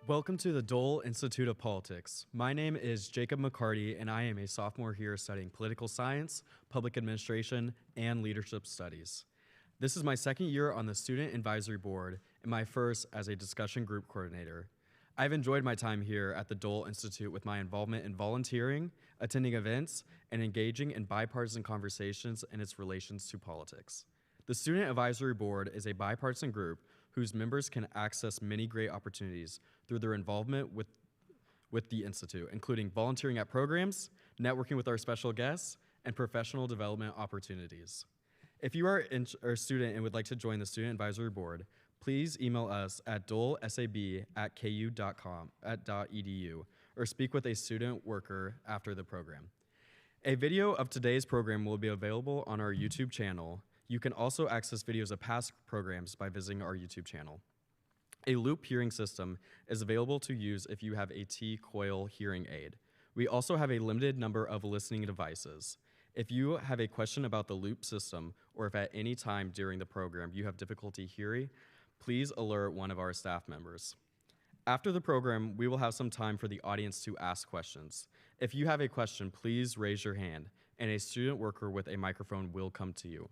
Welcome to the Dole Institute of Politics. My name is Jacob McCarty, and I am a sophomore here studying political science, public administration, and leadership studies. This is my second year on the Student Advisory Board and my first as a discussion group coordinator. I've enjoyed my time here at the Dole Institute with my involvement in volunteering, attending events, and engaging in bipartisan conversations and its relations to politics. The Student Advisory Board is a bipartisan group whose members can access many great opportunities through their involvement with the Institute, including volunteering at programs, networking with our special guests, and professional development opportunities. If you are a student and would like to join the Student Advisory Board, please email us at dolesab@ku.edu or speak with a student worker after the program. A video of today's program will be available on our YouTube channel. You can also access videos of past programs by visiting our YouTube channel. A loop hearing system is available to use if you have a T-coil hearing aid. We also have a limited number of listening devices. If you have a question about the loop system, or if at any time during the program you have difficulty hearing, please alert one of our staff members. After the program, we will have some time for the audience to ask questions. If you have a question, please raise your hand, and a student worker with a microphone will come to you.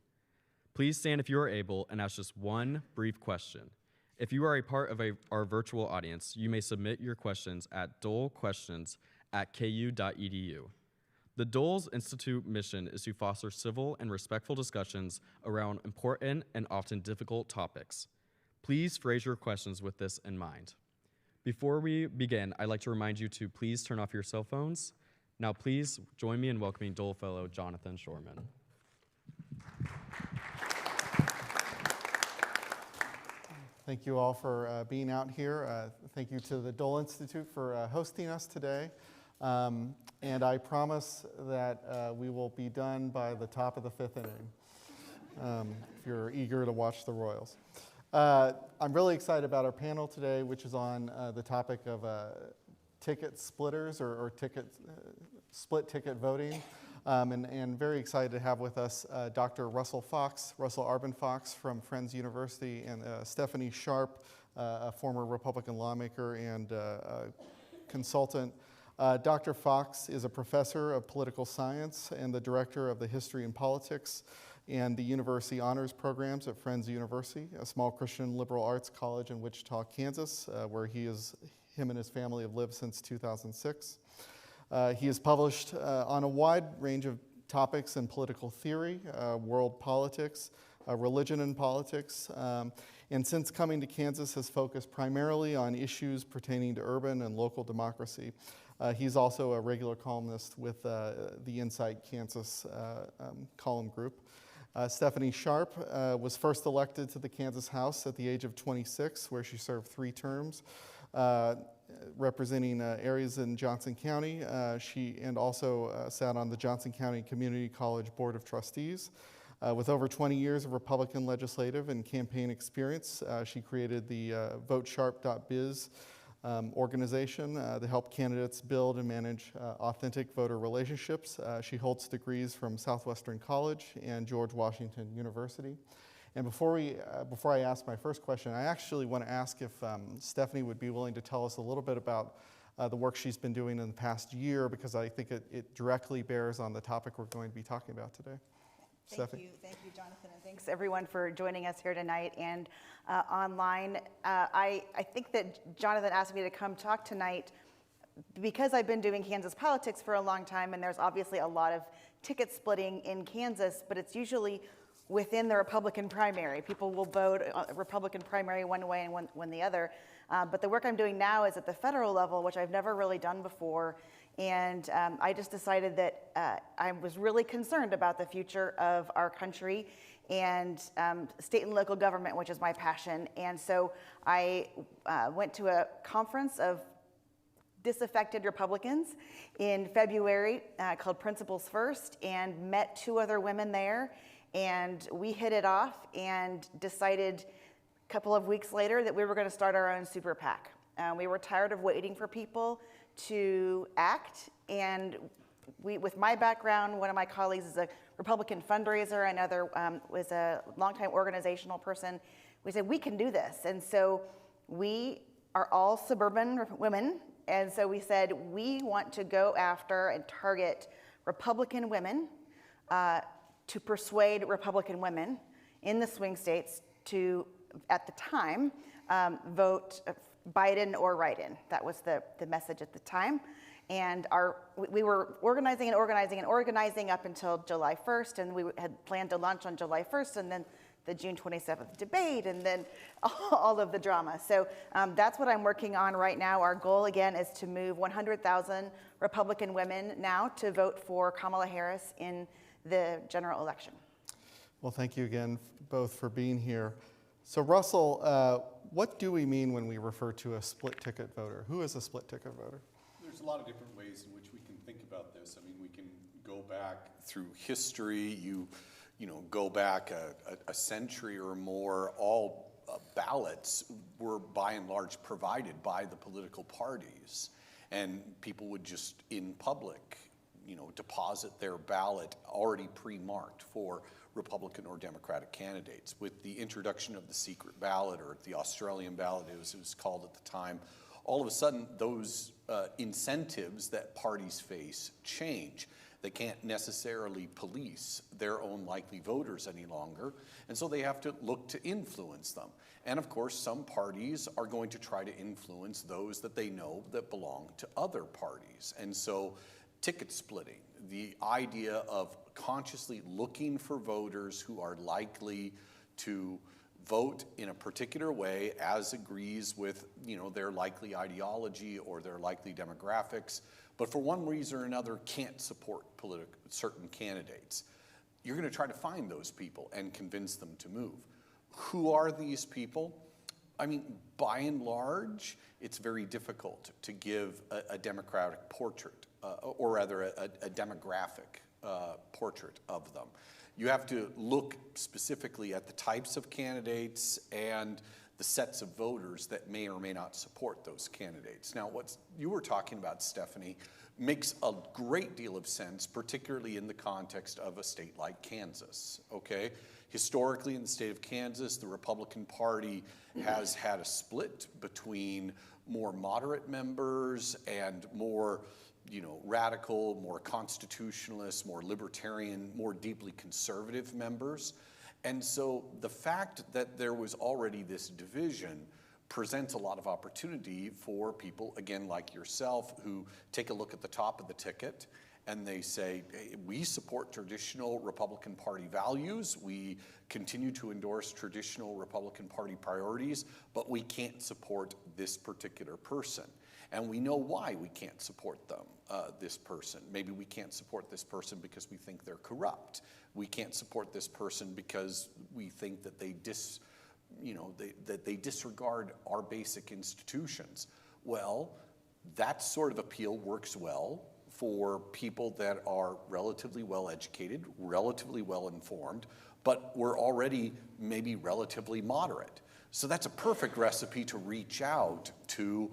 Please stand if you are able and ask just one brief question. If you are a part of our virtual audience, you may submit your questions at dolequestions@ku.edu. The Dole Institute mission is to foster civil and respectful discussions around important and often difficult topics. Please phrase your questions with this in mind. Before we begin, I'd like to remind you to please turn off your cell phones. Now please join me in welcoming Dole Fellow Jonathan Shorman. Thank you all for being out here. Thank you to the Dole Institute for hosting us today. And I promise that we will be done by the top of the fifth inning, if you're eager to watch the Royals. I'm really excited about our panel today, which is on the topic of ticket splitters or split ticket voting. And very excited to have with us Dr. Russell Arbin Fox from Friends University, and Stephanie Sharp, a former Republican lawmaker and consultant. Dr. Fox is a professor of political science and the director of the History and Politics and the University Honors Programs at Friends University, a small Christian liberal arts college in Wichita, Kansas, where him and his family have lived since 2006. He has published on a wide range of topics in political theory, world politics, religion and politics, and since coming to Kansas has focused primarily on issues pertaining to urban and local democracy. He's also a regular columnist with the Insight Kansas column group. Stephanie Sharp was first elected to the Kansas House at the age of 26, where she served 3 terms. Representing areas in Johnson County. She also sat on the Johnson County Community College Board of Trustees. With over 20 years of Republican legislative and campaign experience, she created the VoteSharp.biz organization to help candidates build and manage authentic voter relationships. She holds degrees from Southwestern College and George Washington University. And before I ask my first question, I actually want to ask if Stephanie would be willing to tell us a little bit about the work she's been doing in the past year, because I think it directly bears on the topic we're going to be talking about today. Thank you, Jonathan, and thanks everyone for joining us here tonight and online. I think that Jonathan asked me to come talk tonight because I've been doing Kansas politics for a long time, and there's obviously a lot of ticket splitting in Kansas, but it's usually within the Republican primary. People will vote a Republican primary one way and one the other. But the work I'm doing now is at the federal level, which I've never really done before. And I just decided that I was really concerned about the future of our country and state and local government, which is my passion. And so I went to a conference of disaffected Republicans in February called Principles First, and met 2 other women there. And we hit it off and decided a couple of weeks later that we were going to start our own super PAC. We were tired of waiting for people to act. And with my background, one of my colleagues is a Republican fundraiser, another was a longtime organizational person. We said, we can do this. And so we are all suburban women. And so we said, we want to go after and target Republican women to persuade Republican women in the swing states to, at the time, vote Biden or write-in. That was the message at the time. And we were organizing up until July 1st, and we had planned to launch on July 1st, and then the June 27th debate, and then all of the drama. So that's what I'm working on right now. Our goal, again, is to move 100,000 Republican women now to vote for Kamala Harris in the general election. Well, thank you again both for being here. So Russell, what do we mean when we refer to a split ticket voter? Who is a split ticket voter? There's a lot of different ways in which we can think about this. I mean, we can go back through history. You know, go back a century or more, all ballots were by and large provided by the political parties. And people would just, in public, you know, deposit their ballot already pre-marked for Republican or Democratic candidates. With the introduction of the secret ballot, or the Australian ballot, it was called at the time, all of a sudden those incentives that parties face change. They can't necessarily police their own likely voters any longer, and so they have to look to influence them. And of course, some parties are going to try to influence those that they know that belong to other parties. And so ticket splitting, the idea of consciously looking for voters who are likely to vote in a particular way as agrees with, you know, their likely ideology or their likely demographics, but for one reason or another can't support certain candidates. You're going to try to find those people and convince them to move. Who are these people? I mean, by and large, it's very difficult to give a democratic portrait, or rather a demographic portrait of them. You have to look specifically at the types of candidates and the sets of voters that may or may not support those candidates. Now, what you were talking about, Stephanie, makes a great deal of sense, particularly in the context of a state like Kansas, okay? Historically, in the state of Kansas, the Republican Party has had a split between more moderate members and more, you know, radical, more constitutionalist, more libertarian, more deeply conservative members. And so the fact that there was already this division presents a lot of opportunity for people, again, like yourself, who take a look at the top of the ticket and they say, hey, we support traditional Republican Party values, we continue to endorse traditional Republican Party priorities, but we can't support this particular person. And we know why we can't support them, this person. Maybe we can't support this person because we think they're corrupt. We can't support this person because we think that they disregard our basic institutions. Well, that sort of appeal works well for people that are relatively well educated, relatively well informed, but were already maybe relatively moderate. So that's a perfect recipe to reach out to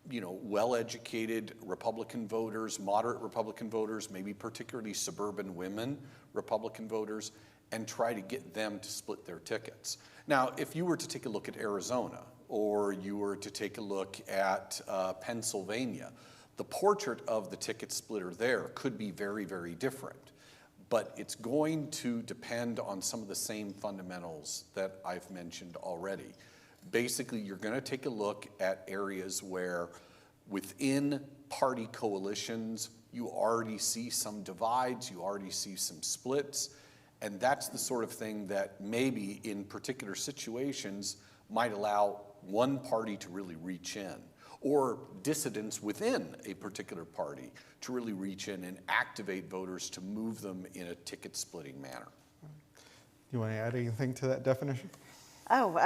well-educated Republican voters, moderate Republican voters, maybe particularly suburban women Republican voters, and try to get them to split their tickets. Now, if you were to take a look at Arizona, or you were to take a look at Pennsylvania, the portrait of the ticket splitter there could be very, very different. But it's going to depend on some of the same fundamentals that I've mentioned already. Basically, you're going to take a look at areas where within party coalitions, you already see some divides, you already see some splits, and that's the sort of thing that maybe in particular situations might allow one party to really reach in, or dissidents within a particular party to really reach in and activate voters to move them in a ticket-splitting manner. You want to add anything to that definition? Oh,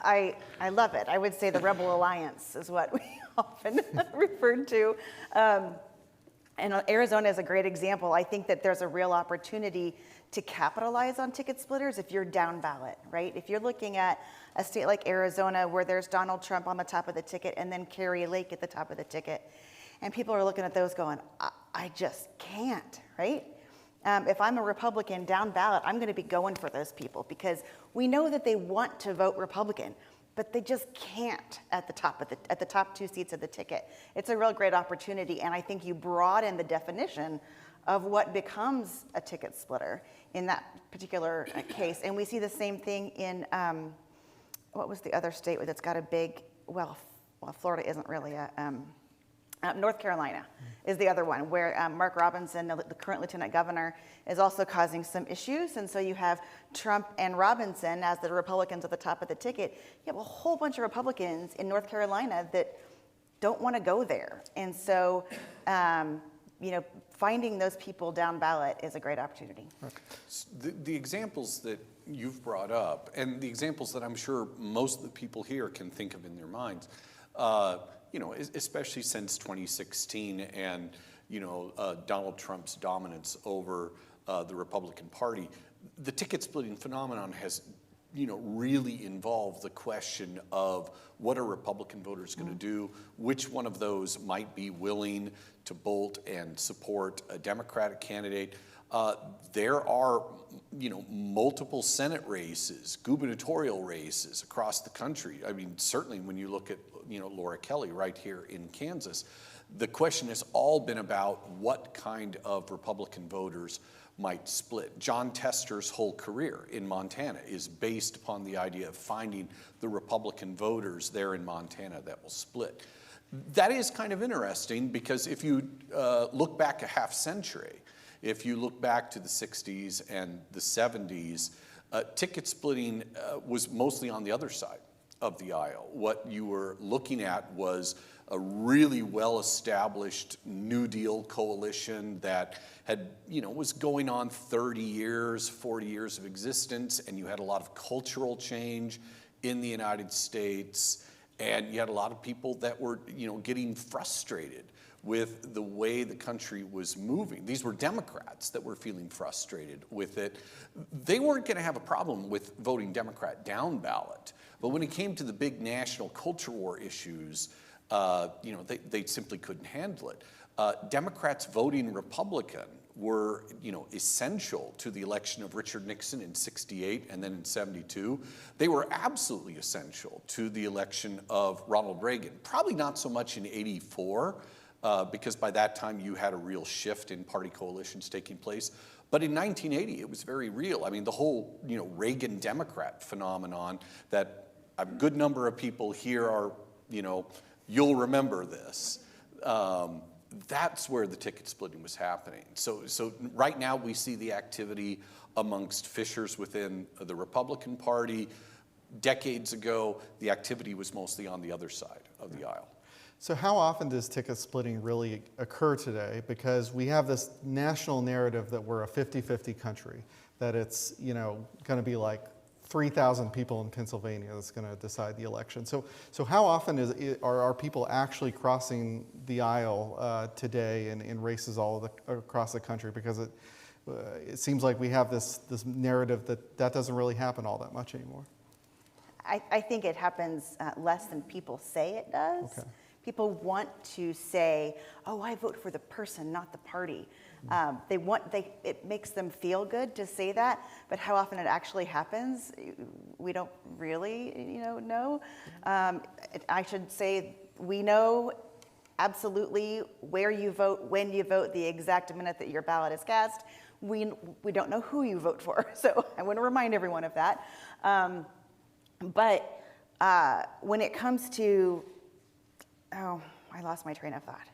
I love it. I would say the Rebel Alliance is what we often referred to. And Arizona is a great example. I think that there's a real opportunity to capitalize on ticket splitters if you're down ballot, right? If you're looking at a state like Arizona where there's Donald Trump on the top of the ticket and then Carrie Lake at the top of the ticket, and people are looking at those going, I just can't, right? If I'm a Republican down ballot, I'm going to be going for those people because we know that they want to vote Republican. but they just can't at the top 2 seats of the ticket. It's a real great opportunity, and I think you broaden the definition of what becomes a ticket splitter in that particular case. And we see the same thing in, what was the other state that's got a big, well, Florida isn't really North Carolina is the other one, where Mark Robinson, the current lieutenant governor, is also causing some issues. And so you have Trump and Robinson as the Republicans at the top of the ticket. You have a whole bunch of Republicans in North Carolina that don't want to go there. And so, finding those people down ballot is a great opportunity. The examples that you've brought up, and the examples that I'm sure most of the people here can think of in their minds, especially since 2016 and, Donald Trump's dominance over the Republican Party, the ticket splitting phenomenon has, really involved the question of what are Republican voters going to do, which one of those might be willing to bolt and support a Democratic candidate. There are, multiple Senate races, gubernatorial races across the country. I mean, certainly when you look at, Laura Kelly right here in Kansas, the question has all been about what kind of Republican voters might split. John Tester's whole career in Montana is based upon the idea of finding the Republican voters there in Montana that will split. That is kind of interesting because if you look back a half century, if you look back to the 60s and the 70s, ticket splitting was mostly on the other side of the aisle. What you were looking at was a really well-established New Deal coalition that had, was going on 30 years, 40 years of existence, and you had a lot of cultural change in the United States, and you had a lot of people that were, getting frustrated with the way the country was moving. These were Democrats that were feeling frustrated with it. They weren't going to have a problem with voting Democrat down ballot, but when it came to the big national culture war issues, they simply couldn't handle it. Democrats voting Republican were, essential to the election of Richard Nixon in '68 and then in '72. They were absolutely essential to the election of Ronald Reagan. Probably not so much in '84, because by that time you had a real shift in party coalitions taking place. But in 1980, it was very real. I mean, the whole, Reagan Democrat phenomenon that a good number of people here are, you'll remember this. That's where the ticket splitting was happening. So right now we see the activity amongst fissures within the Republican Party. Decades ago, the activity was mostly on the other side of the aisle. So how often does ticket splitting really occur today? Because we have this national narrative that we're a 50-50 country, that it's, going to be like 3,000 people in Pennsylvania that's going to decide the election. So how often are people actually crossing the aisle today in races across the country? Because it seems like we have this narrative that doesn't really happen all that much anymore. I think it happens less than people say it does. Okay. People want to say, "Oh, I vote for the person, not the party." It makes them feel good to say that, but how often it actually happens, we don't really, know. I should say we know absolutely where you vote, when you vote, the exact minute that your ballot is cast. We don't know who you vote for, so I want to remind everyone of that. But when it comes to, I lost my train of thought.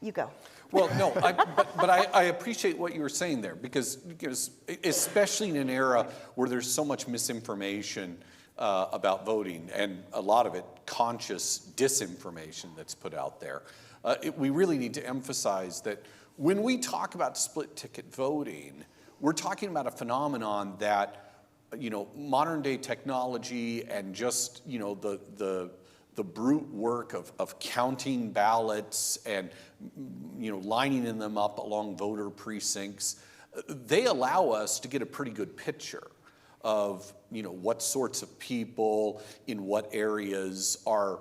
You go. Well, no, but I appreciate what you were saying there because especially in an era where there's so much misinformation about voting and a lot of it conscious disinformation that's put out there, we really need to emphasize that when we talk about split ticket voting, we're talking about a phenomenon that, modern day technology and just, the brute work of counting ballots and, lining them up along voter precincts, they allow us to get a pretty good picture of, what sorts of people in what areas are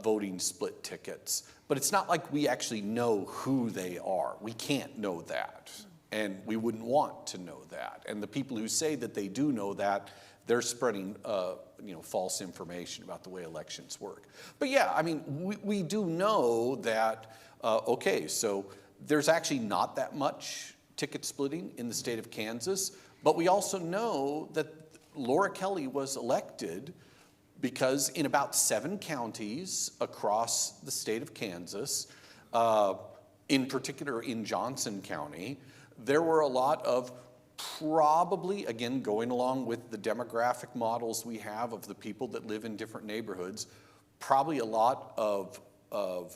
voting split tickets. But it's not like we actually know who they are. We can't know that, and we wouldn't want to know that. And the people who say that they do know that, They're spreading, false information about the way elections work. But yeah, I mean, we do know that, so there's actually not that much ticket splitting in the state of Kansas, but we also know that Laura Kelly was elected because in about 7 counties across the state of Kansas, in particular in Johnson County, there were a lot of probably, again, going along with the demographic models we have of the people that live in different neighborhoods, probably a lot of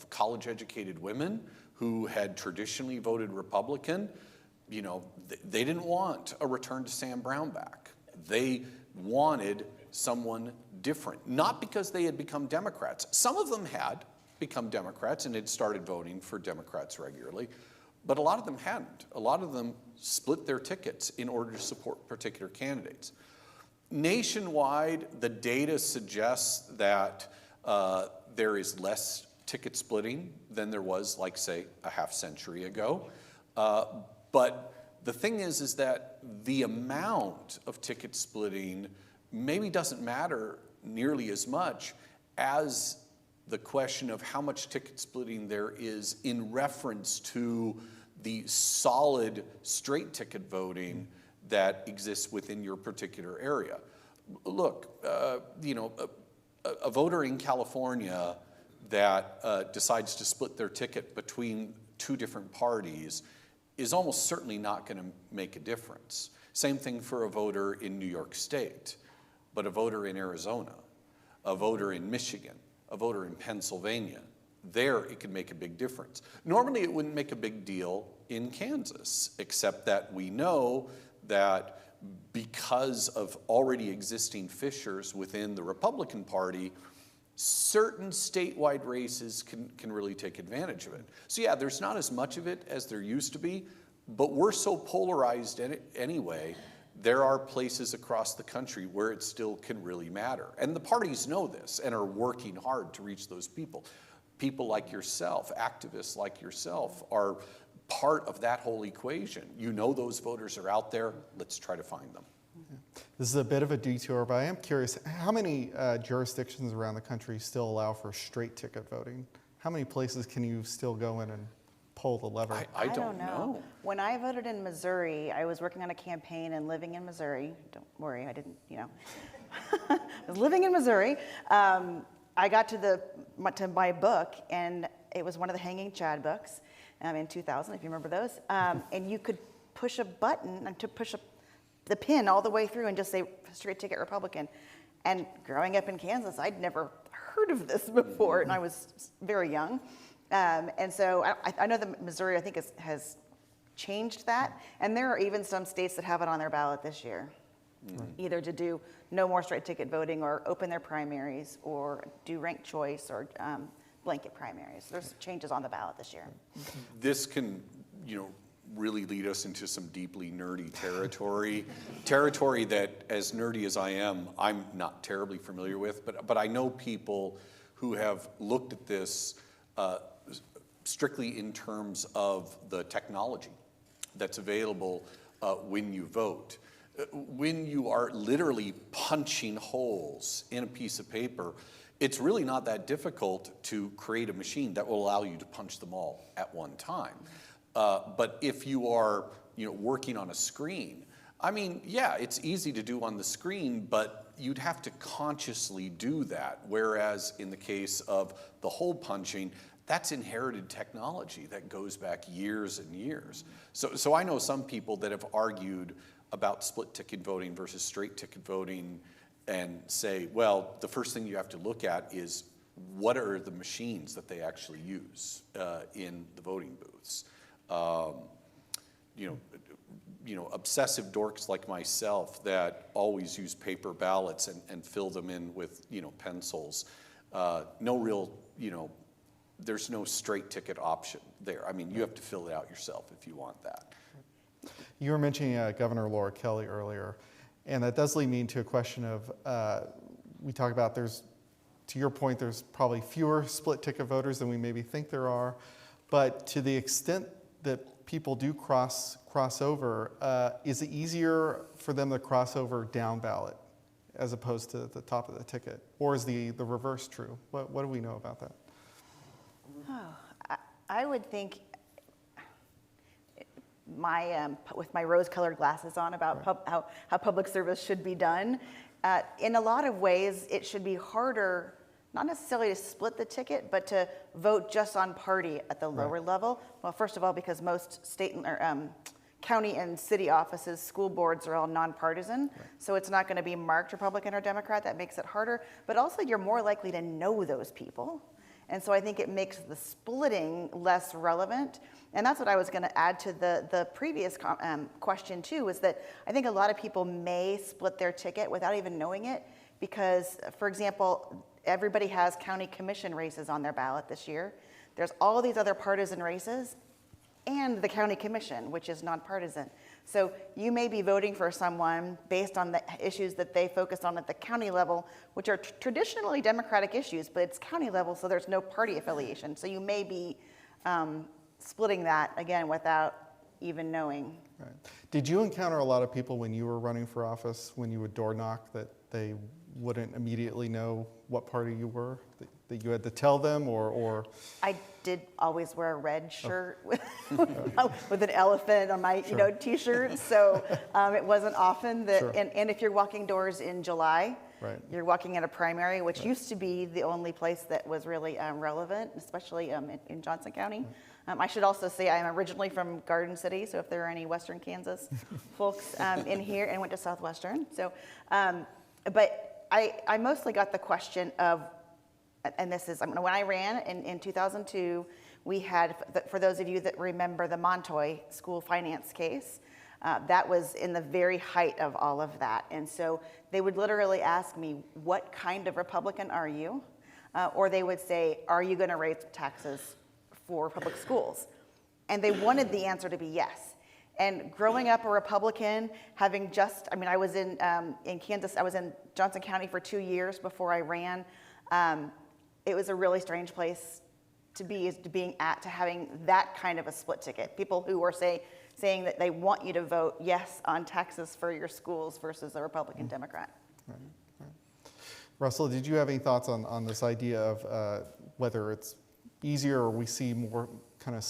college-educated women who had traditionally voted Republican. They didn't want a return to Sam Brown back. They wanted someone different, not because they had become Democrats. Some of them had become Democrats and had started voting for Democrats regularly, but a lot of them hadn't. A lot of them split their tickets in order to support particular candidates. Nationwide, the data suggests that there is less ticket splitting than there was, like, say, a half century ago. But the thing is that the amount of ticket splitting maybe doesn't matter nearly as much as the question of how much ticket splitting there is in reference to the solid straight ticket voting that exists within your particular area. Look, a voter in California that decides to split their ticket between 2 different parties is almost certainly not going to make a difference. Same thing for a voter in New York State, but a voter in Arizona, a voter in Michigan, a voter in Pennsylvania, there it can make a big difference. Normally it wouldn't make a big deal in Kansas, except that we know that because of already existing fissures within the Republican Party, certain statewide races can really take advantage of it. So yeah, there's not as much of it as there used to be, but we're so polarized anyway, there are places across the country where it still can really matter. And the parties know this and are working hard to reach those people. People like yourself, activists like yourself, are part of that whole equation. You know those voters are out there, let's try to find them. This is a bit of a detour, but I am curious, how many jurisdictions around the country still allow for straight ticket voting? How many places can you still go in and pull the lever? I don't know. When I voted in Missouri, I was working on a campaign and living in Missouri. Don't worry, I didn't, I was living in Missouri. I got to my book, and it was one of the Hanging Chad books in 2000, if you remember those. And you could push a button and to push the pin all the way through and just say straight ticket Republican. And growing up in Kansas, I'd never heard of this before, and I was very young. And so I know that Missouri, I think, has changed that. And there are even some states that have it on their ballot this year, either to do no more straight ticket voting or open their primaries or do ranked choice or blanket primaries. There's changes on the ballot this year. This can, really lead us into some deeply nerdy territory, territory that, as nerdy as I am, I'm not terribly familiar with, but I know people who have looked at this strictly in terms of the technology that's available when you vote. When you are literally punching holes in a piece of paper, it's really not that difficult to create a machine that will allow you to punch them all at one time. But if you are, working on a screen, I mean, yeah, it's easy to do on the screen, but you'd have to consciously do that. Whereas in the case of the hole punching, that's inherited technology that goes back years and years. So I know some people that have argued about split ticket voting versus straight ticket voting and say, well, the first thing you have to look at is what are the machines that they actually use in the voting booths. Obsessive dorks like myself that always use paper ballots and fill them in with, pencils. No real, there's no straight ticket option there. I mean, you have to fill it out yourself if you want that. You were mentioning Governor Laura Kelly earlier, and that does lead me into a question of, we talk about to your point, there's probably fewer split ticket voters than we maybe think there are, but to the extent that people do cross over, is it easier for them to cross over down ballot as opposed to the top of the ticket? Or is the reverse true? What do we know about that? Oh, I would think with my rose-colored glasses on about how public service should be done, in a lot of ways it should be harder, not necessarily to split the ticket, but to vote just on party at the lower level. Well, first of all, because most state or county and city offices, school boards are all nonpartisan, so it's not going to be marked Republican or Democrat. That makes it harder, but also you're more likely to know those people. And so I think it makes the splitting less relevant. And that's what I was going to add to the previous question too, is that I think a lot of people may split their ticket without even knowing it because, for example, everybody has county commission races on their ballot this year. There's all these other partisan races and the county commission, which is nonpartisan. So you may be voting for someone based on the issues that they focus on at the county level, which are traditionally Democratic issues, but it's county level, so there's no party affiliation. So you may be splitting that, again, without even knowing. Right. Did you encounter a lot of people when you were running for office, when you would door knock, that they wouldn't immediately know what party you were, that you had to tell them, or? I did always wear a red shirt with an elephant on my t-shirt, so it wasn't often that, and if you're walking doors in July, you're walking at a primary, which used to be the only place that was really relevant, especially in Johnson County. I should also say I'm originally from Garden City, so if there are any Western Kansas folks in here, and went to Southwestern. So, but I mostly got the question of, and this is, when I ran in 2002, we had, for those of you that remember the Montoy school finance case, that was in the very height of all of that. And so they would literally ask me, what kind of Republican are you? Or they would say, are you going to raise taxes for public schools? And they wanted the answer to be yes. And growing up a Republican, having just, I was in Kansas, I was in Johnson County for 2 years before I ran. It was a really strange place to be, to having that kind of a split ticket. People who were saying that they want you to vote yes on taxes for your schools versus a Republican Democrat. Right. Russell, did you have any thoughts on this idea of whether it's easier or we see more kind of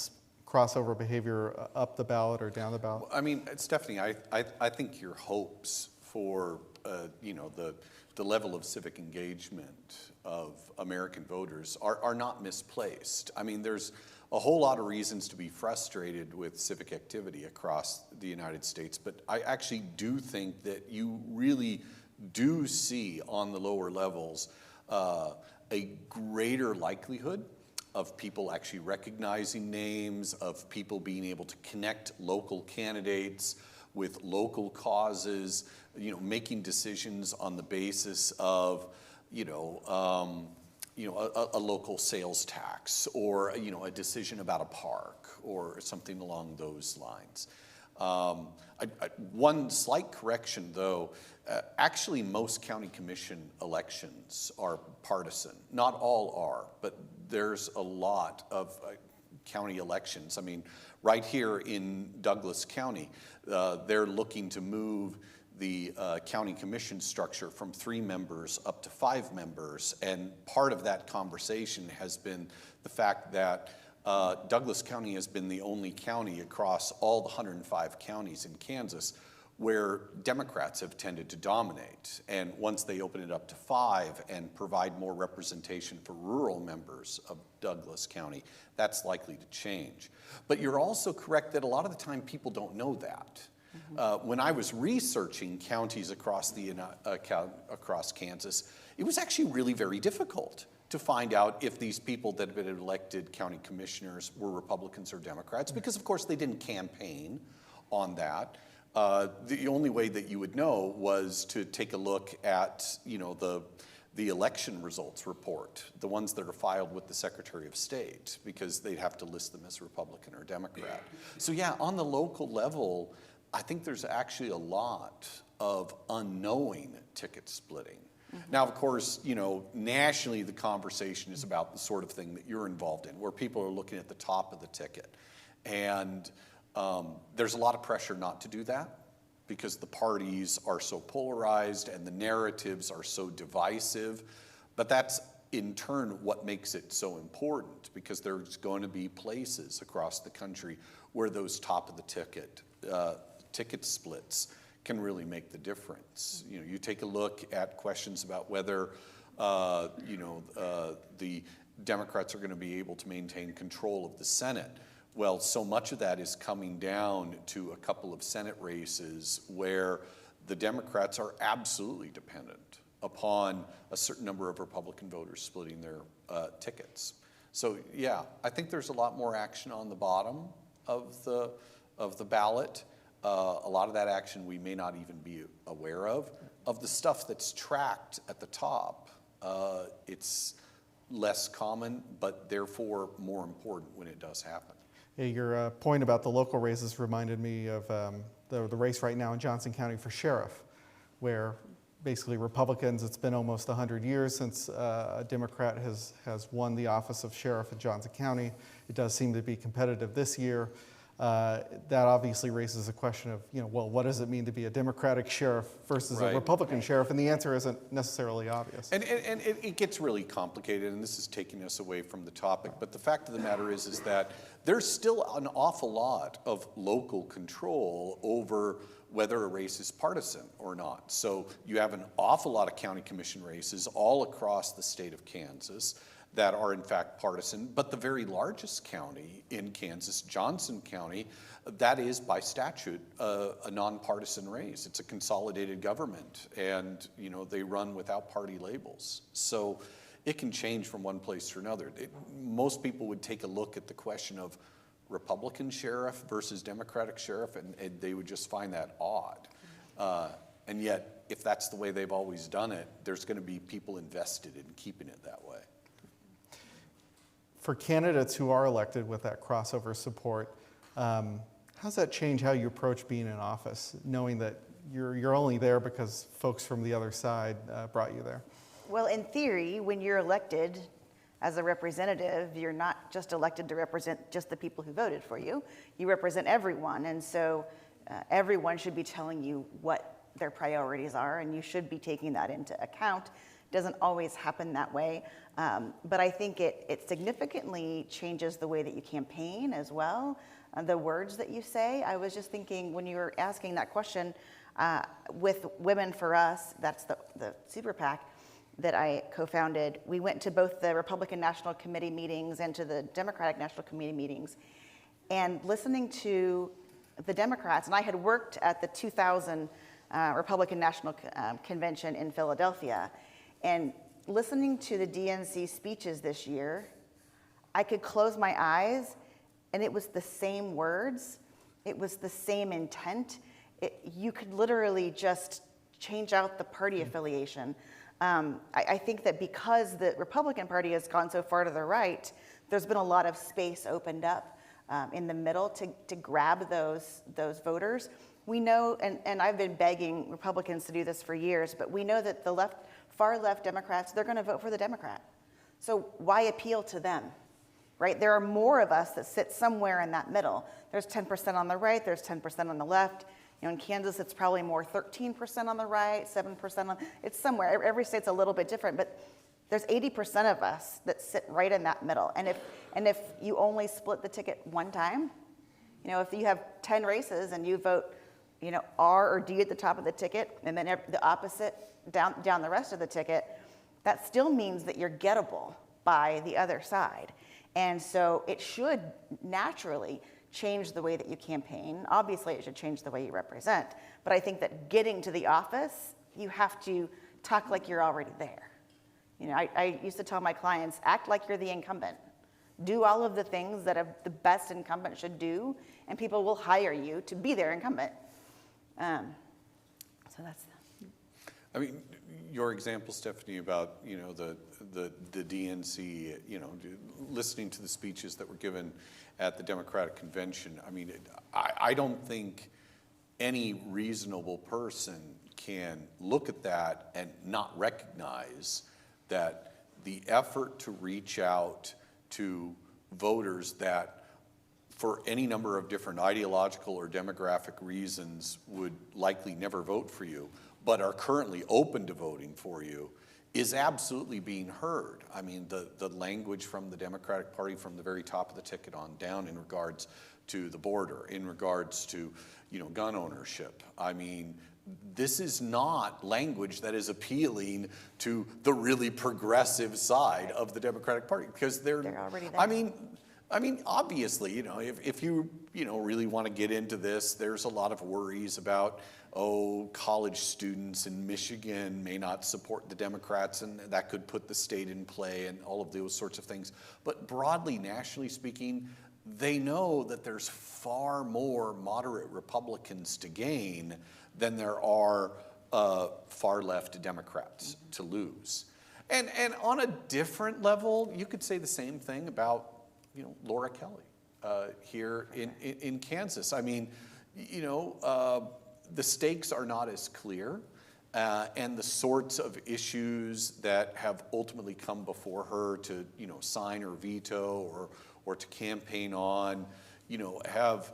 crossover behavior up the ballot or down the ballot? I mean, Stephanie, I think your hopes for the level of civic engagement of American voters are not misplaced. I mean, there's a whole lot of reasons to be frustrated with civic activity across the United States, but I actually do think that you really do see on the lower levels a greater likelihood of people actually recognizing names, of people being able to connect local candidates with local causes, making decisions on the basis of, a local sales tax or, a decision about a park or something along those lines. One slight correction, though, actually most county commission elections are partisan. Not all are, but there's a lot of county elections. I mean, right here in Douglas County, they're looking to move the county commission structure from 3 members up to 5 members, and part of that conversation has been the fact that Douglas County has been the only county across all the 105 counties in Kansas where Democrats have tended to dominate. And once they open it up to 5 and provide more representation for rural members of Douglas County, that's likely to change. But you're also correct that a lot of the time people don't know that. When I was researching counties across across Kansas, it was actually really very difficult to find out if these people that had been elected county commissioners were Republicans or Democrats, because of course they didn't campaign on that. The only way that you would know was to take a look at, the election results report, the ones that are filed with the Secretary of State, because they'd have to list them as Republican or Democrat. So yeah, on the local level, I think there's actually a lot of unknowing ticket splitting. Now, of course, nationally the conversation is about the sort of thing that you're involved in, where people are looking at the top of the ticket. And there's a lot of pressure not to do that. because the parties are so polarized and the narratives are so divisive. But that's in turn what makes it so important, because there's going to be places across the country where those top of the ticket splits can really make the difference. You know, you take a look at questions about whether the Democrats are going to be able to maintain control of the Senate. Well, so much of that is coming down to a couple of Senate races where the Democrats are absolutely dependent upon a certain number of Republican voters splitting their tickets. So yeah, I think there's a lot more action on the bottom of the ballot. A lot of that action we may not even be aware of. Of the stuff that's tracked at the top, it's less common, but therefore more important when it does happen. Yeah, your point about the local races reminded me of the race right now in Johnson County for sheriff, where basically Republicans, it's been almost 100 years since a Democrat has won the office of sheriff in Johnson County. It does seem to be competitive this year. That obviously raises a question of, well, what does it mean to be a Democratic sheriff versus a Republican sheriff? And the answer isn't necessarily obvious. And it gets really complicated, and this is taking us away from the topic. But the fact of the matter is that there's still an awful lot of local control over whether a race is partisan or not. So you have an awful lot of county commission races all across the state of Kansas that are in fact partisan, but the very largest county in Kansas, Johnson County, that is by statute a nonpartisan race. It's a consolidated government, and they run without party labels. So it can change from one place to another. Most people would take a look at the question of Republican sheriff versus Democratic sheriff, and they would just find that odd. And yet, if that's the way they've always done it, there's going to be people invested in keeping it that way. For candidates who are elected with that crossover support, how does that change how you approach being in office, knowing that you're only there because folks from the other side brought you there? Well, in theory, when you're elected as a representative, you're not just elected to represent just the people who voted for you. You represent everyone, and so everyone should be telling you what their priorities are, and you should be taking that into account. It doesn't always happen that way, but I think it significantly changes the way that you campaign as well, the words that you say. I was just thinking when you were asking that question, with Women for Us, that's the super PAC that I co-founded, we went to both the Republican National Committee meetings and to the Democratic National Committee meetings, and listening to the Democrats, and I had worked at the 2000 Republican National Convention in Philadelphia, and listening to the DNC speeches this year, I could close my eyes and it was the same words, it was the same intent. You could literally just change out the party affiliation. I think that because the Republican Party has gone so far to the right, there's been a lot of space opened up in the middle to grab those voters. We know, and I've been begging Republicans to do this for years, but we know that the far left Democrats, they're going to vote for the Democrat. So why appeal to them, right? There are more of us that sit somewhere in that middle. There's 10% on the right, there's 10% on the left. In Kansas, it's probably more 13% on the right, 7% on, it's somewhere. Every state's a little bit different, but there's 80% of us that sit right in that middle. And if you only split the ticket one time, if you have 10 races and you vote, R or D at the top of the ticket, and then the opposite down the rest of the ticket, that still means that you're gettable by the other side. And so it should naturally change the way that you campaign. Obviously, it should change the way you represent. But I think that getting to the office, you have to talk like you're already there. I used to tell my clients, act like you're the incumbent. Do all of the things that the best incumbent should do, and people will hire you to be their incumbent. So that's. I mean, your example, Stephanie, about the DNC, listening to the speeches that were given at the Democratic Convention. I mean, I don't think any reasonable person can look at that and not recognize that the effort to reach out to voters that for any number of different ideological or demographic reasons would likely never vote for you, but are currently open to voting for you, is absolutely being heard. I mean, the language from the Democratic Party from the very top of the ticket on down in regards to the border, in regards to, gun ownership. I mean, this is not language that is appealing to the really progressive side of the Democratic Party, because they're already there. I mean, obviously, if you, really want to get into this, there's a lot of worries about, college students in Michigan may not support the Democrats, and that could put the state in play and all of those sorts of things. But broadly, nationally speaking, they know that there's far more moderate Republicans to gain than there are far left Democrats to lose. And on a different level, you could say the same thing about Laura Kelly here in Kansas. I mean, the stakes are not as clear, and the sorts of issues that have ultimately come before her to, sign or veto or to campaign on, have,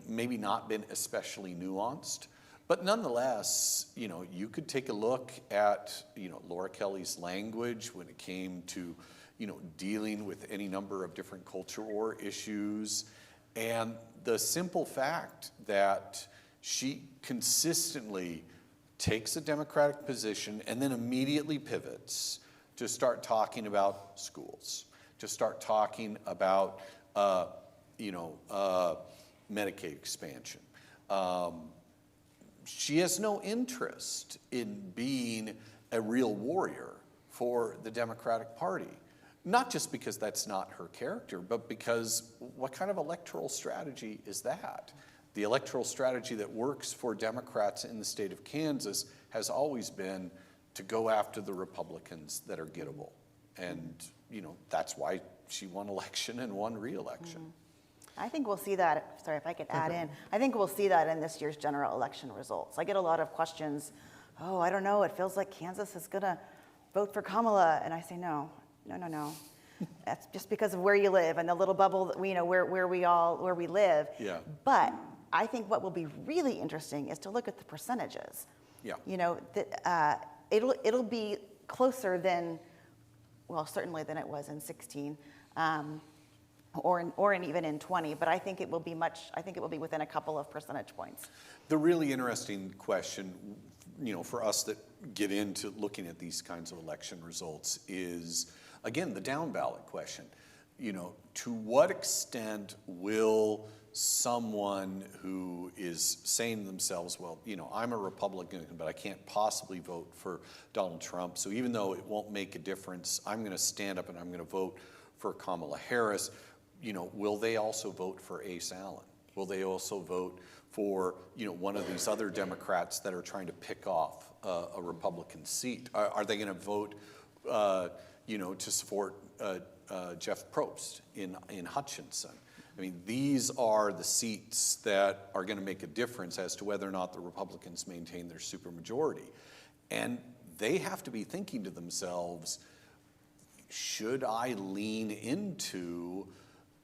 maybe not been especially nuanced. But nonetheless, you could take a look at, Laura Kelly's language when it came to, dealing with any number of different culture war issues, and the simple fact that she consistently takes a Democratic position and then immediately pivots to start talking about schools, to start talking about, Medicaid expansion. She has no interest in being a real warrior for the Democratic Party. Not just because that's not her character, but because what kind of electoral strategy is that? The electoral strategy that works for Democrats in the state of Kansas has always been to go after the Republicans that are gettable. And, that's why she won election and won re-election. Mm-hmm. I think we'll see that, sorry if I could add in, I think we'll see that in this year's general election results. I get a lot of questions, I don't know, it feels like Kansas is gonna vote for Kamala, and I say no. That's just because of where you live and the little bubble that we where we live. Yeah. But I think what will be really interesting is to look at the percentages. Yeah. It'll be closer than, certainly than it was in 16, or even in 20. But I think it will be within a couple of percentage points. The really interesting question, for us that get into looking at these kinds of election results is, again, the down ballot question. To what extent will someone who is saying to themselves, well, I'm a Republican, but I can't possibly vote for Donald Trump, so even though it won't make a difference, I'm going to stand up and I'm going to vote for Kamala Harris. Will they also vote for Ace Allen? Will they also vote for, one of these other Democrats that are trying to pick off a Republican seat? Are they going to vote, to support Jeff Probst in Hutchinson? I mean, these are the seats that are going to make a difference as to whether or not the Republicans maintain their supermajority. And they have to be thinking to themselves, should I lean into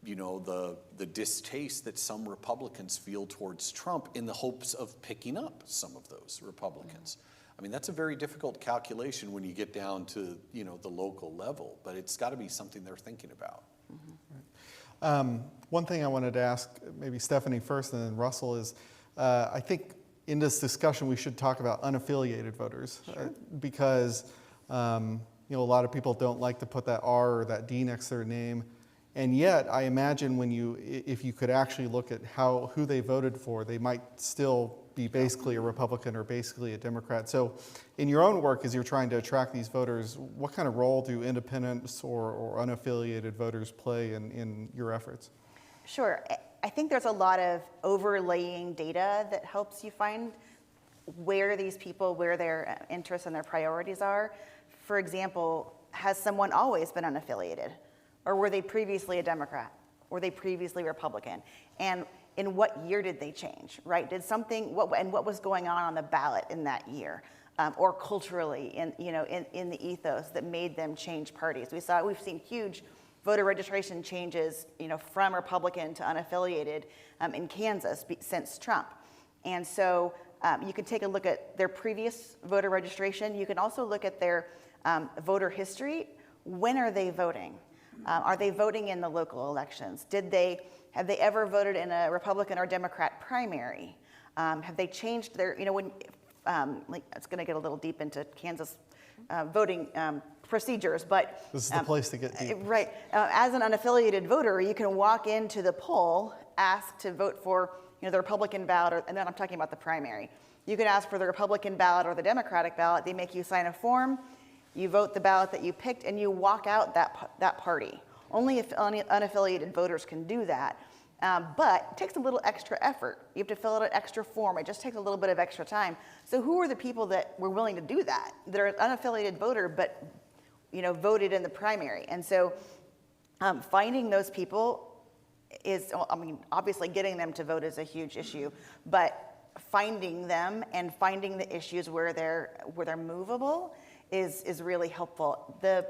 the distaste that some Republicans feel towards Trump in the hopes of picking up some of those Republicans? I mean, that's a very difficult calculation when you get down to, the local level, but it's got to be something they're thinking about. Mm-hmm. One thing I wanted to ask, maybe Stephanie first and then Russell, is I think in this discussion we should talk about unaffiliated voters. Sure. Because a lot of people don't like to put that R or that D next to their name. And yet, I imagine if you could actually look at who they voted for, they might still be basically a Republican or basically a Democrat. So in your own work, as you're trying to attract these voters, what kind of role do independents or unaffiliated voters play in your efforts? Sure. I think there's a lot of overlaying data that helps you find where their interests and their priorities are. For example, has someone always been unaffiliated? Or were they previously a Democrat? Were they previously Republican? And in what year did they change, right? What was going on the ballot in that year? Or culturally in the ethos that made them change parties? We've seen huge voter registration changes, from Republican to unaffiliated in Kansas since Trump. And so you can take a look at their previous voter registration. You can also look at their voter history. When are they voting? Are they voting in the local elections? Have they ever voted in a Republican or Democrat primary? Have they changed their, it's going to get a little deep into Kansas voting procedures, but this is the place to get deep. Right. As an unaffiliated voter, you can walk into the poll, ask to vote for the Republican ballot, and then I'm talking about the primary. You can ask for the Republican ballot or the Democratic ballot. They make you sign a form. You vote the ballot that you picked, and you walk out that party. Only if unaffiliated voters can do that. But it takes a little extra effort. You have to fill out an extra form. It just takes a little bit of extra time. So who are the people that were willing to do that? That are an unaffiliated voter, but voted in the primary. And so finding those people is, obviously getting them to vote is a huge issue, but finding them and finding the issues where they're movable is really helpful. The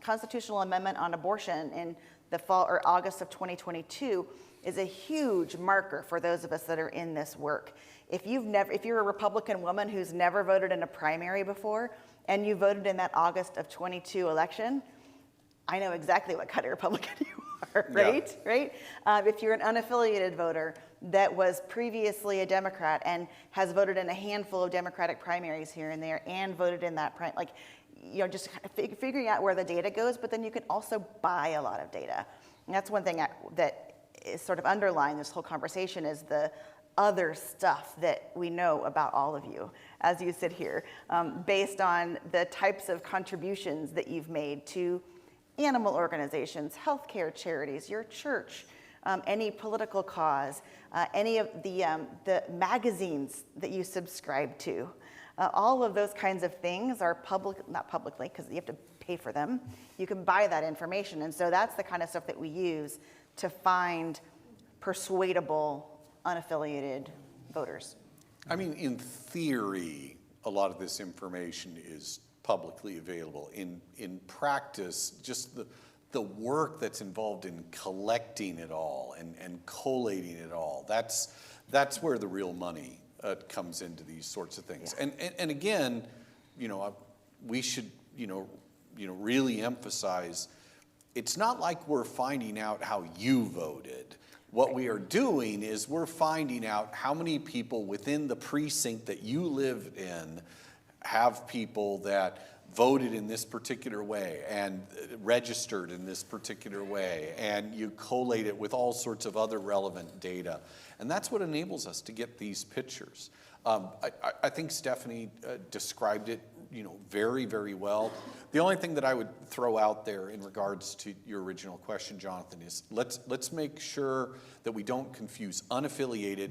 constitutional amendment on abortion in the fall or August of 2022 is a huge marker for those of us that are in this work. If you're a Republican woman who's never voted in a primary before, and you voted in that August of 22 election, I know exactly what kind of Republican you are, right? Yeah. Right? If you're an unaffiliated voter that was previously a Democrat and has voted in a handful of Democratic primaries here and there and voted in that just figuring out where the data goes, but then you can also buy a lot of data. And that's one thing that is sort of underlying this whole conversation is the other stuff that we know about all of you as you sit here, based on the types of contributions that you've made to animal organizations, healthcare charities, your church, any political cause, any of the magazines that you subscribe to. All of those kinds of things are not publicly, because you have to pay for them. You can buy that information. And so that's the kind of stuff that we use to find persuadable, unaffiliated voters. I mean, in theory, a lot of this information is publicly available. In practice, just the work that's involved in collecting it all and collating it all, that's where the real money comes into these sorts of things. Yeah. And again, we should really emphasize, it's not like we're finding out how you voted. What we are doing is we're finding out how many people within the precinct that you live in have people that voted in this particular way and registered in this particular way, and you collate it with all sorts of other relevant data. And that's what enables us to get these pictures. I think Stephanie described it very, very well. The only thing that I would throw out there in regards to your original question, Jonathan, is let's make sure that we don't confuse unaffiliated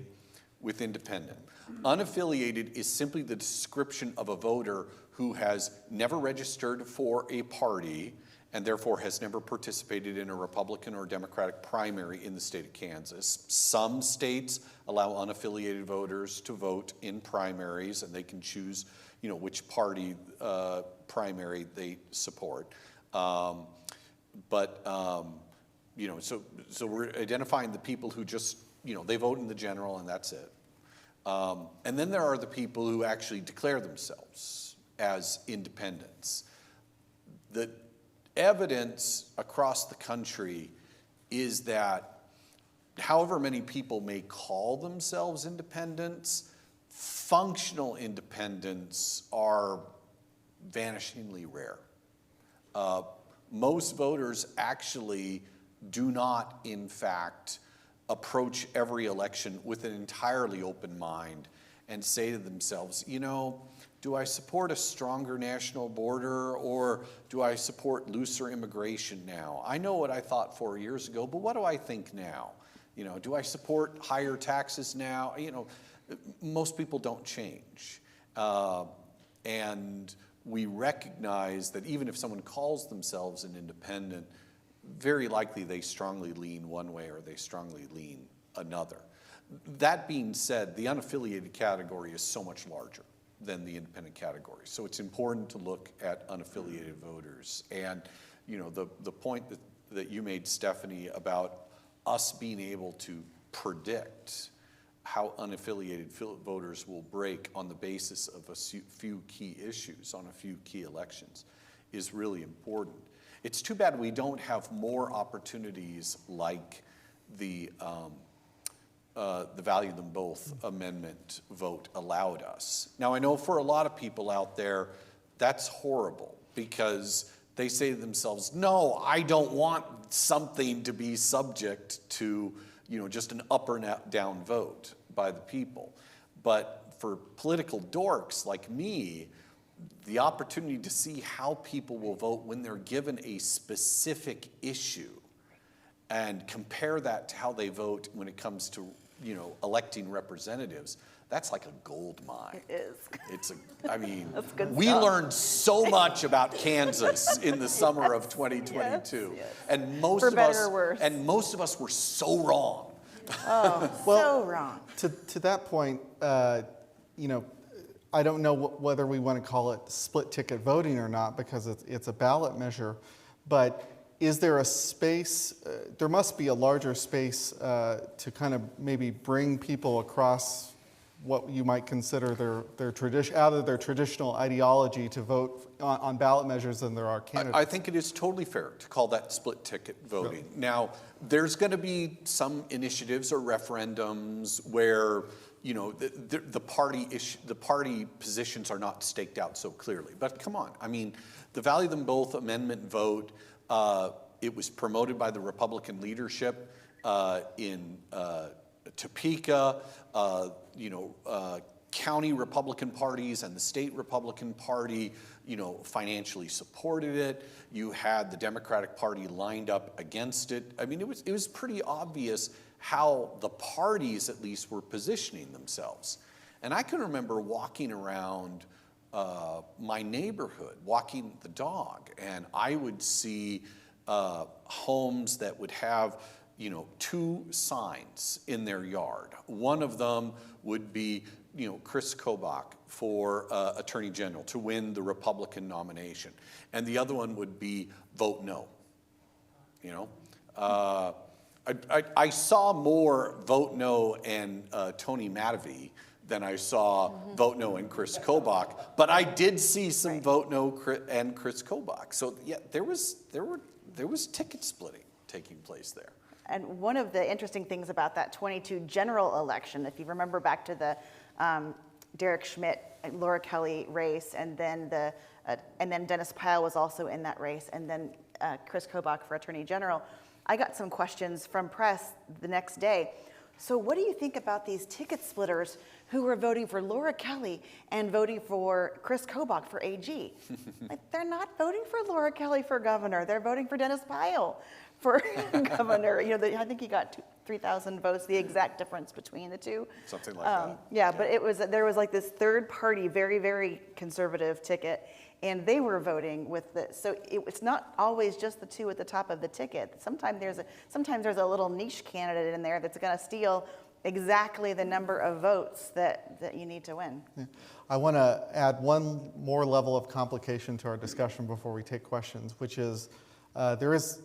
with independent. Unaffiliated is simply the description of a voter who has never registered for a party and therefore has never participated in a Republican or Democratic primary in the state of Kansas. Some states allow unaffiliated voters to vote in primaries, and they can choose which party primary they support. So we're identifying the people who just, they vote in the general and that's it. And then there are the people who actually declare themselves as independents. The evidence across the country is that however many people may call themselves independents, functional independents are vanishingly rare. Most voters actually do not, in fact, approach every election with an entirely open mind and say to themselves, do I support a stronger national border or do I support looser immigration now? I know what I thought 4 years ago, but what do I think now? Do I support higher taxes now? Most people don't change. And we recognize that even if someone calls themselves an independent, very likely they strongly lean one way or they strongly lean another. That being said, the unaffiliated category is so much larger than the independent category. So it's important to look at unaffiliated voters. And the point that that you made, Stephanie, about us being able to predict how unaffiliated voters will break on the basis of a few key issues, on a few key elections, is really important. It's too bad we don't have more opportunities like the Value Them Both amendment vote allowed us. Now, I know for a lot of people out there, that's horrible, because they say to themselves, no, I don't want something to be subject to, just an up or down vote by the people. But for political dorks like me, the opportunity to see how people will vote when they're given a specific issue and compare that to how they vote when it comes to, electing representatives, that's like a gold mine. It is. That's good we stuff. learned so much about Kansas in the summer of 2022. Yes. And most For of better us or worse. and most of us were so wrong. Oh, Well, so wrong. To that point, I don't know whether we want to call it split ticket voting or not, because it's a ballot measure, but is there a space, there must be a larger space to kind of maybe bring people across what you might consider their tradition, out of their traditional ideology to vote on ballot measures than there are candidates. I think it is totally fair to call that split ticket voting. Right. Now, there's going to be some initiatives or referendums where the party positions are not staked out so clearly. But come on, the Value Them Both amendment vote, it was promoted by the Republican leadership in Topeka. County Republican parties and the state Republican Party, financially supported it. You had the Democratic Party lined up against it. It was pretty obvious how the parties at least were positioning themselves. And I can remember walking around my neighborhood, walking the dog, and I would see homes that would have two signs in their yard. One of them would be, Chris Kobach for Attorney General to win the Republican nomination. And the other one would be vote no. I saw more vote no and Tony Matavy than I saw vote no and Chris Kobach, but I did see some vote no and Chris Kobach. So yeah, there was ticket splitting taking place there. And one of the interesting things about that 22 general election, if you remember back to the Derek Schmidt, Laura Kelly race, and then Dennis Pyle was also in that race, and then Chris Kobach for Attorney General, I got some questions from press the next day. So what do you think about these ticket splitters who were voting for Laura Kelly and voting for Chris Kobach for AG? They're not voting for Laura Kelly for governor. They're voting for Dennis Pyle for governor. I think he got 3,000 votes, the exact difference between the two. Something like that. Yeah, but there was like this third party, very, very conservative ticket, and they were voting with the, so it's not always just the two at the top of the ticket. Sometimes there's a little niche candidate in there that's going to steal exactly the number of votes that you need to win. Yeah. I want to add one more level of complication to our discussion before we take questions, which is there is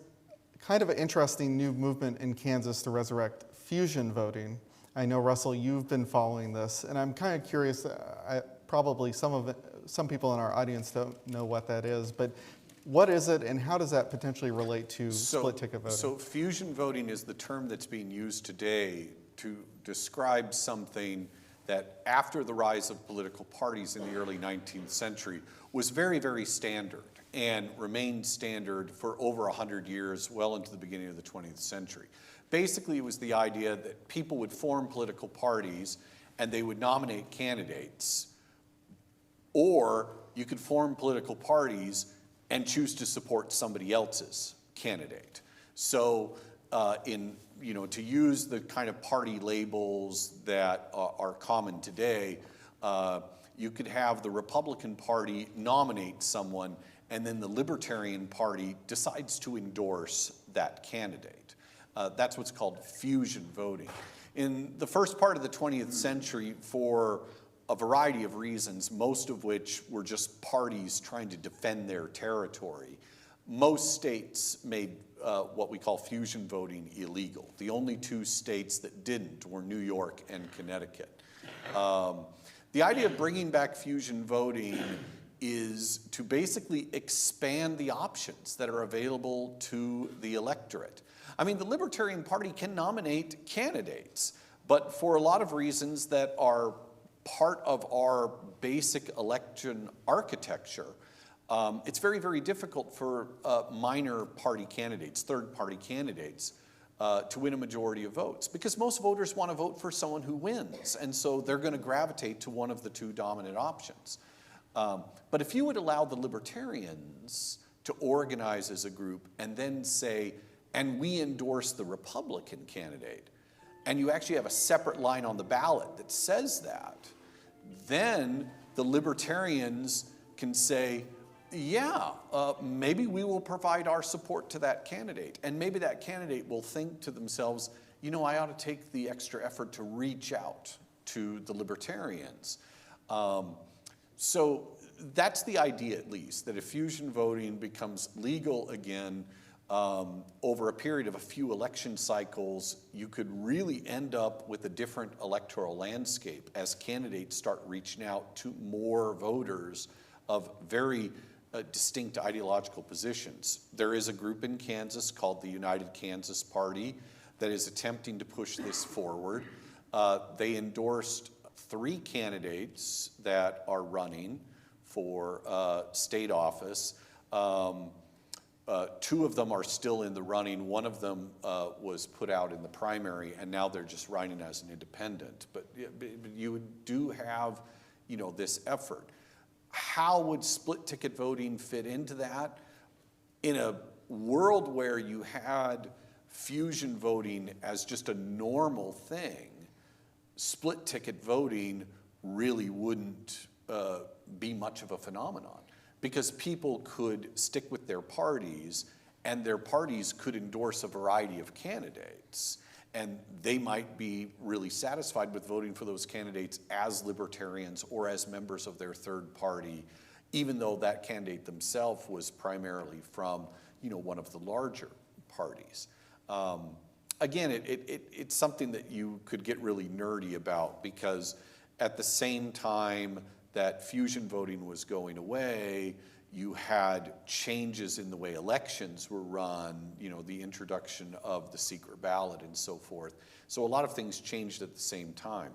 kind of an interesting new movement in Kansas to resurrect fusion voting. I know, Russell, you've been following this, and I'm kind of curious, probably some people in our audience don't know what that is, but what is it and how does that potentially relate to split ticket voting? So fusion voting is the term that's being used today to describe something that after the rise of political parties in the early 19th century was very, very standard and remained standard for over 100 years, well into the beginning of the 20th century. Basically, it was the idea that people would form political parties and they would nominate candidates, or you could form political parties and choose to support somebody else's candidate. So to use the kind of party labels that are common today, you could have the Republican Party nominate someone and then the Libertarian Party decides to endorse that candidate. That's what's called fusion voting. In the first part of the 20th century, for a variety of reasons, most of which were just parties trying to defend their territory, most states made what we call fusion voting illegal. The only two states that didn't were New York and Connecticut. The idea of bringing back fusion voting is to basically expand the options that are available to the electorate. I mean, the Libertarian Party can nominate candidates, but for a lot of reasons that are part of our basic election architecture, it's very, very difficult for minor party candidates, third-party candidates, to win a majority of votes, because most voters want to vote for someone who wins, and so they're going to gravitate to one of the two dominant options. But if you would allow the Libertarians to organize as a group and then say, and we endorse the Republican candidate, and you actually have a separate line on the ballot that says that, then the Libertarians can say, yeah, maybe we will provide our support to that candidate. And maybe that candidate will think to themselves, you know, I ought to take the extra effort to reach out to the Libertarians. So that's the idea, at least, that if fusion voting becomes legal again, over a period of a few election cycles, you could really end up with a different electoral landscape as candidates start reaching out to more voters of very distinct ideological positions. There is a group in Kansas called the United Kansas Party that is attempting to push this forward. They endorsed 3 candidates that are running for state office. 2 of them are still in the running. One of them was put out in the primary, and now they're just running as an independent. But you do have, you know, this effort. How would split ticket voting fit into that? In a world where you had fusion voting as just a normal thing, split ticket voting really wouldn't be much of a phenomenon, because people could stick with their parties, and their parties could endorse a variety of candidates, and they might be really satisfied with voting for those candidates as libertarians or as members of their third party, even though that candidate themselves was primarily from, you know, one of the larger parties. Again, it's something that you could get really nerdy about, because at the same time that fusion voting was going away, you had changes in the way elections were run, you know, the introduction of the secret ballot and so forth. So a lot of things changed at the same time.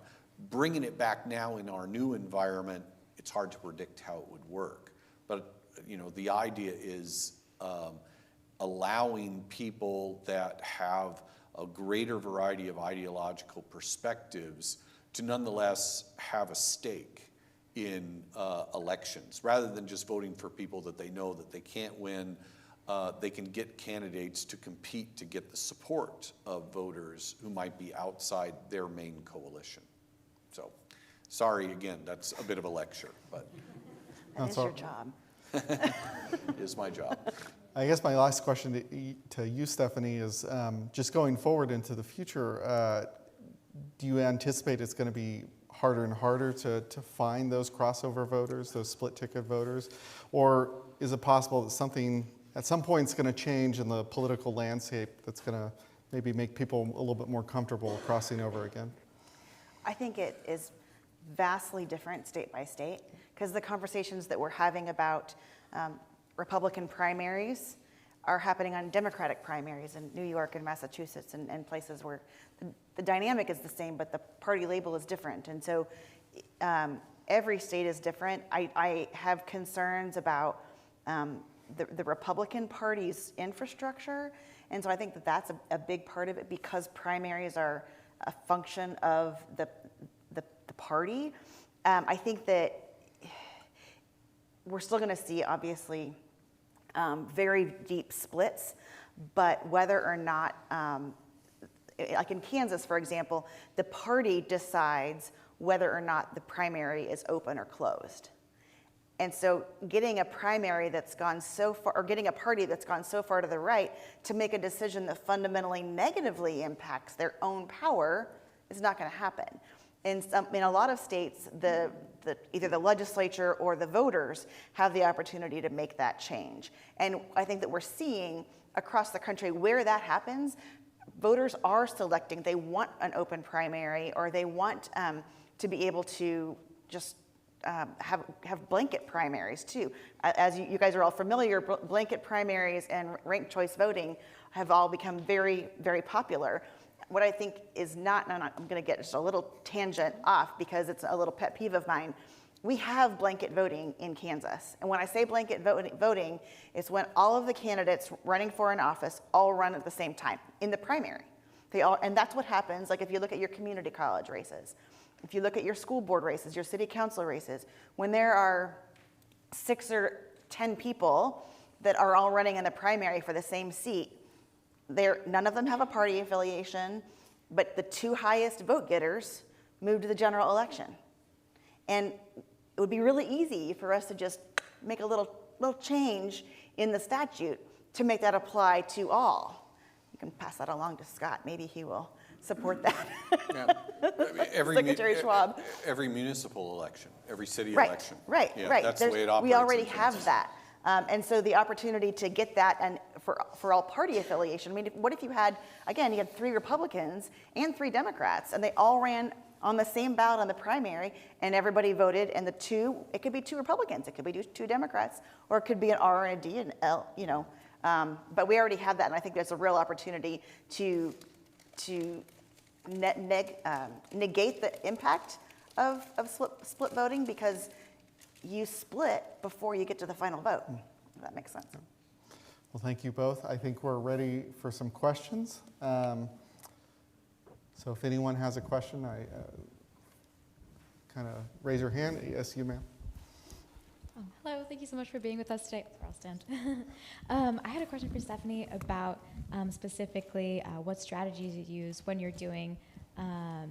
Bringing it back now in our new environment, it's hard to predict how it would work. But, you know, the idea is allowing people that have a greater variety of ideological perspectives to nonetheless have a stake in elections, rather than just voting for people that they know that they can't win. They can get candidates to compete to get the support of voters who might be outside their main coalition. So, sorry again, that's a bit of a lecture, but that is your job. It is my job. I guess my last question to you, Stephanie, is just going forward into the future, do you anticipate it's going to be harder and harder to find those crossover voters, those split ticket voters? Or is it possible that something at some point is going to change in the political landscape that's going to maybe make people a little bit more comfortable crossing over again? I think it is vastly different state by state, because the conversations that we're having about Republican primaries are happening on Democratic primaries in New York and Massachusetts and places where the dynamic is the same, but the party label is different. And so every state is different. I have concerns about the Republican Party's infrastructure. And so I think that that's a big part of it, because primaries are a function of the party. I think that we're still going to see, obviously, very deep splits, but whether or not, like in Kansas, for example, the party decides whether or not the primary is open or closed. And so getting a primary that's gone so far, or getting a party that's gone so far to the right to make a decision that fundamentally negatively impacts their own power is not going to happen. In a lot of states, either the legislature or the voters have the opportunity to make that change. And I think that we're seeing across the country where that happens, voters are selecting. They want an open primary, or they want to be able to just have blanket primaries too. As you guys are all familiar, blanket primaries and ranked choice voting have all become very, very popular. What I think is not, and I'm going to get just a little tangent off because it's a little pet peeve of mine. We have blanket voting in Kansas. And when I say blanket voting, it's when all of the candidates running for an office all run at the same time in the primary. And that's what happens, like if you look at your community college races, if you look at your school board races, your city council races, when there are 6 or 10 people that are all running in the primary for the same seat, none of them have a party affiliation, but the 2 highest vote getters move to the general election. And it would be really easy for us to just make a little change in the statute to make that apply to all. You can pass that along to Scott. Maybe he will support that. Yeah. Secretary Schwab. Every municipal election, every city Right, election. right, Yeah, right. that's the way it operates. We already in have Kansas. that. And so the opportunity to get that, and for all party affiliation, I mean, what if you had 3 Republicans and 3 Democrats, and they all ran on the same ballot on the primary, and everybody voted, and it could be 2 Republicans, it could be 2 Democrats, or it could be an R and a D and L, but we already have that, and I think there's a real opportunity to negate the impact of split voting, because you split before you get to the final vote, if that makes sense. Well, thank you both. I think we're ready for some questions. So if anyone has a question, kind of raise your hand. Yes, you, ma'am. Hello, thank you so much for being with us today. I'll stand. I had a question for Stephanie about specifically what strategies you use when you're doing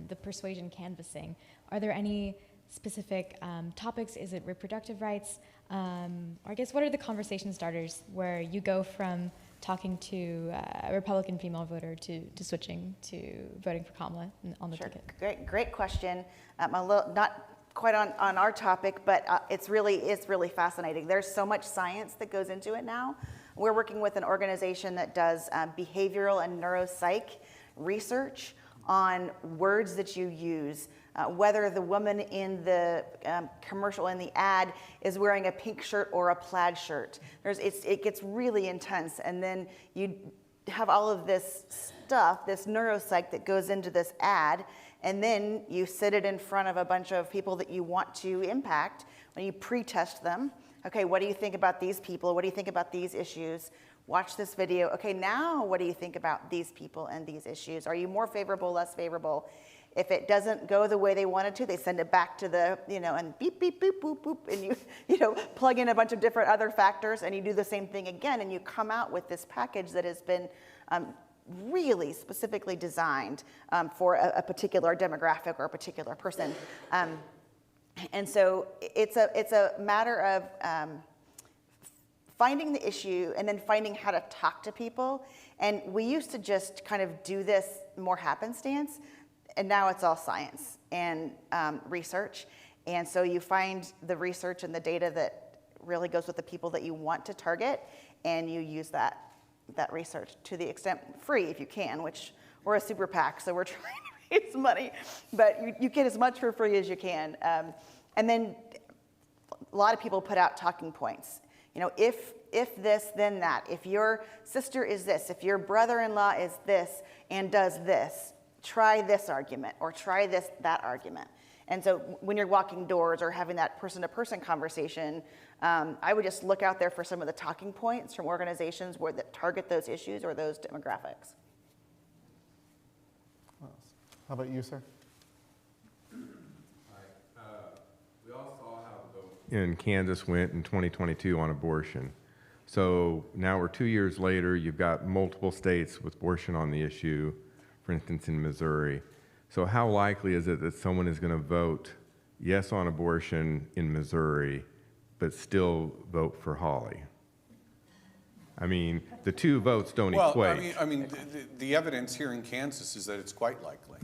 the persuasion canvassing. Are there any specific topics? Is it reproductive rights? Or I guess what are the conversation starters where you go from talking to a Republican female voter to switching to voting for Kamala on the ticket? Great question. Not quite on our topic, but it's really fascinating. There's so much science that goes into it now. We're working with an organization that does behavioral and neuropsych research on words that you use, whether the woman in the commercial, in the ad, is wearing a pink shirt or a plaid shirt. It gets really intense, and then you have all of this stuff, this neuropsych that goes into this ad, and then you sit it in front of a bunch of people that you want to impact, when you pre-test them. Okay, what do you think about these people? What do you think about these issues? Watch this video. Okay, now what do you think about these people and these issues? Are you more favorable, less favorable? If it doesn't go the way they wanted to, they send it back to the, and beep, beep, boop, boop, boop, and you plug in a bunch of different other factors, and you do the same thing again, and you come out with this package that has been really specifically designed for a particular demographic or a particular person. And so it's a matter of finding the issue and then finding how to talk to people. And we used to just kind of do this more happenstance, and now it's all science and research. And so you find the research and the data that really goes with the people that you want to target, and you use that research to the extent free if you can, which we're a super PAC, so we're trying to raise money, but you get as much for free as you can. And then a lot of people put out talking points. If this, then that. If your sister is this, if your brother-in-law is this and does this, try this argument or try that argument. And so when you're walking doors or having that person-to-person conversation, I would just look out there for some of the talking points from organizations that target those issues or those demographics. How about you, sir? We all saw how the vote in Kansas went in 2022 on abortion. So now we're 2 years later, you've got multiple states with abortion on the issue, for instance, in Missouri. So how likely is it that someone is going to vote yes on abortion in Missouri, but still vote for Hawley? I mean, the two votes don't equate. I mean, the evidence here in Kansas is that it's quite likely.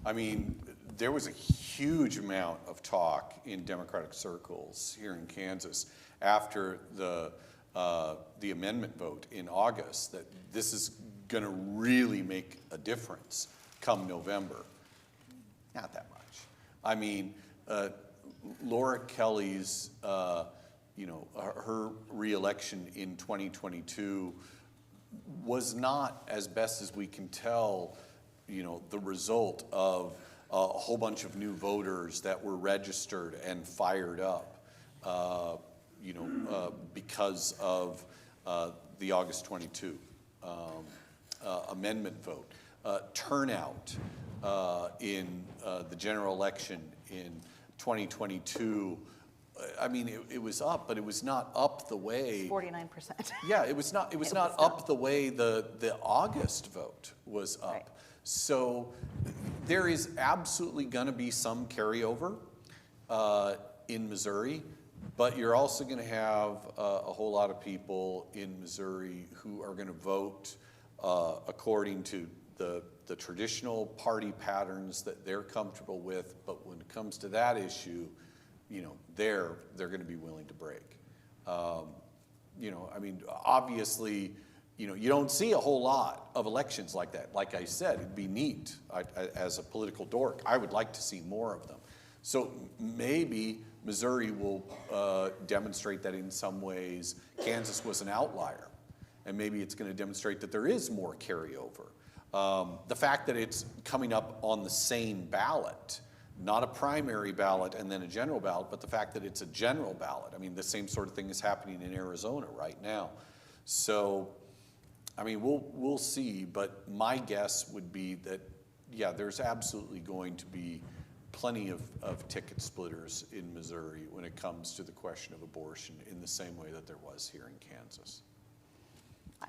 I mean, there was a huge amount of talk in Democratic circles here in Kansas after the amendment vote in August that this is going to really make a difference come November. Not that much. I mean, Laura Kelly's, her reelection in 2022 was not, as best as we can tell, the result of a whole bunch of new voters that were registered and fired up, because of the August 22 amendment vote. Turnout in the general election in 2022, I mean, it was up, but it was not up the way. 49%. Yeah, it was not up the way the August vote was up. Right. So there is absolutely going to be some carryover in Missouri, but you're also going to have a whole lot of people in Missouri who are going to vote according to the traditional party patterns that they're comfortable with. But when it comes to that issue, they're going to be willing to break. I mean, obviously, you don't see a whole lot of elections like that. Like I said, it'd be neat. As a political dork, I would like to see more of them. So maybe Missouri will demonstrate that in some ways Kansas was an outlier. And maybe it's going to demonstrate that there is more carryover. The fact that it's coming up on the same ballot, not a primary ballot and then a general ballot, but the fact that it's a general ballot. I mean, the same sort of thing is happening in Arizona right now. So, I mean, we'll see, but my guess would be that, yeah, there's absolutely going to be plenty of ticket splitters in Missouri when it comes to the question of abortion in the same way that there was here in Kansas.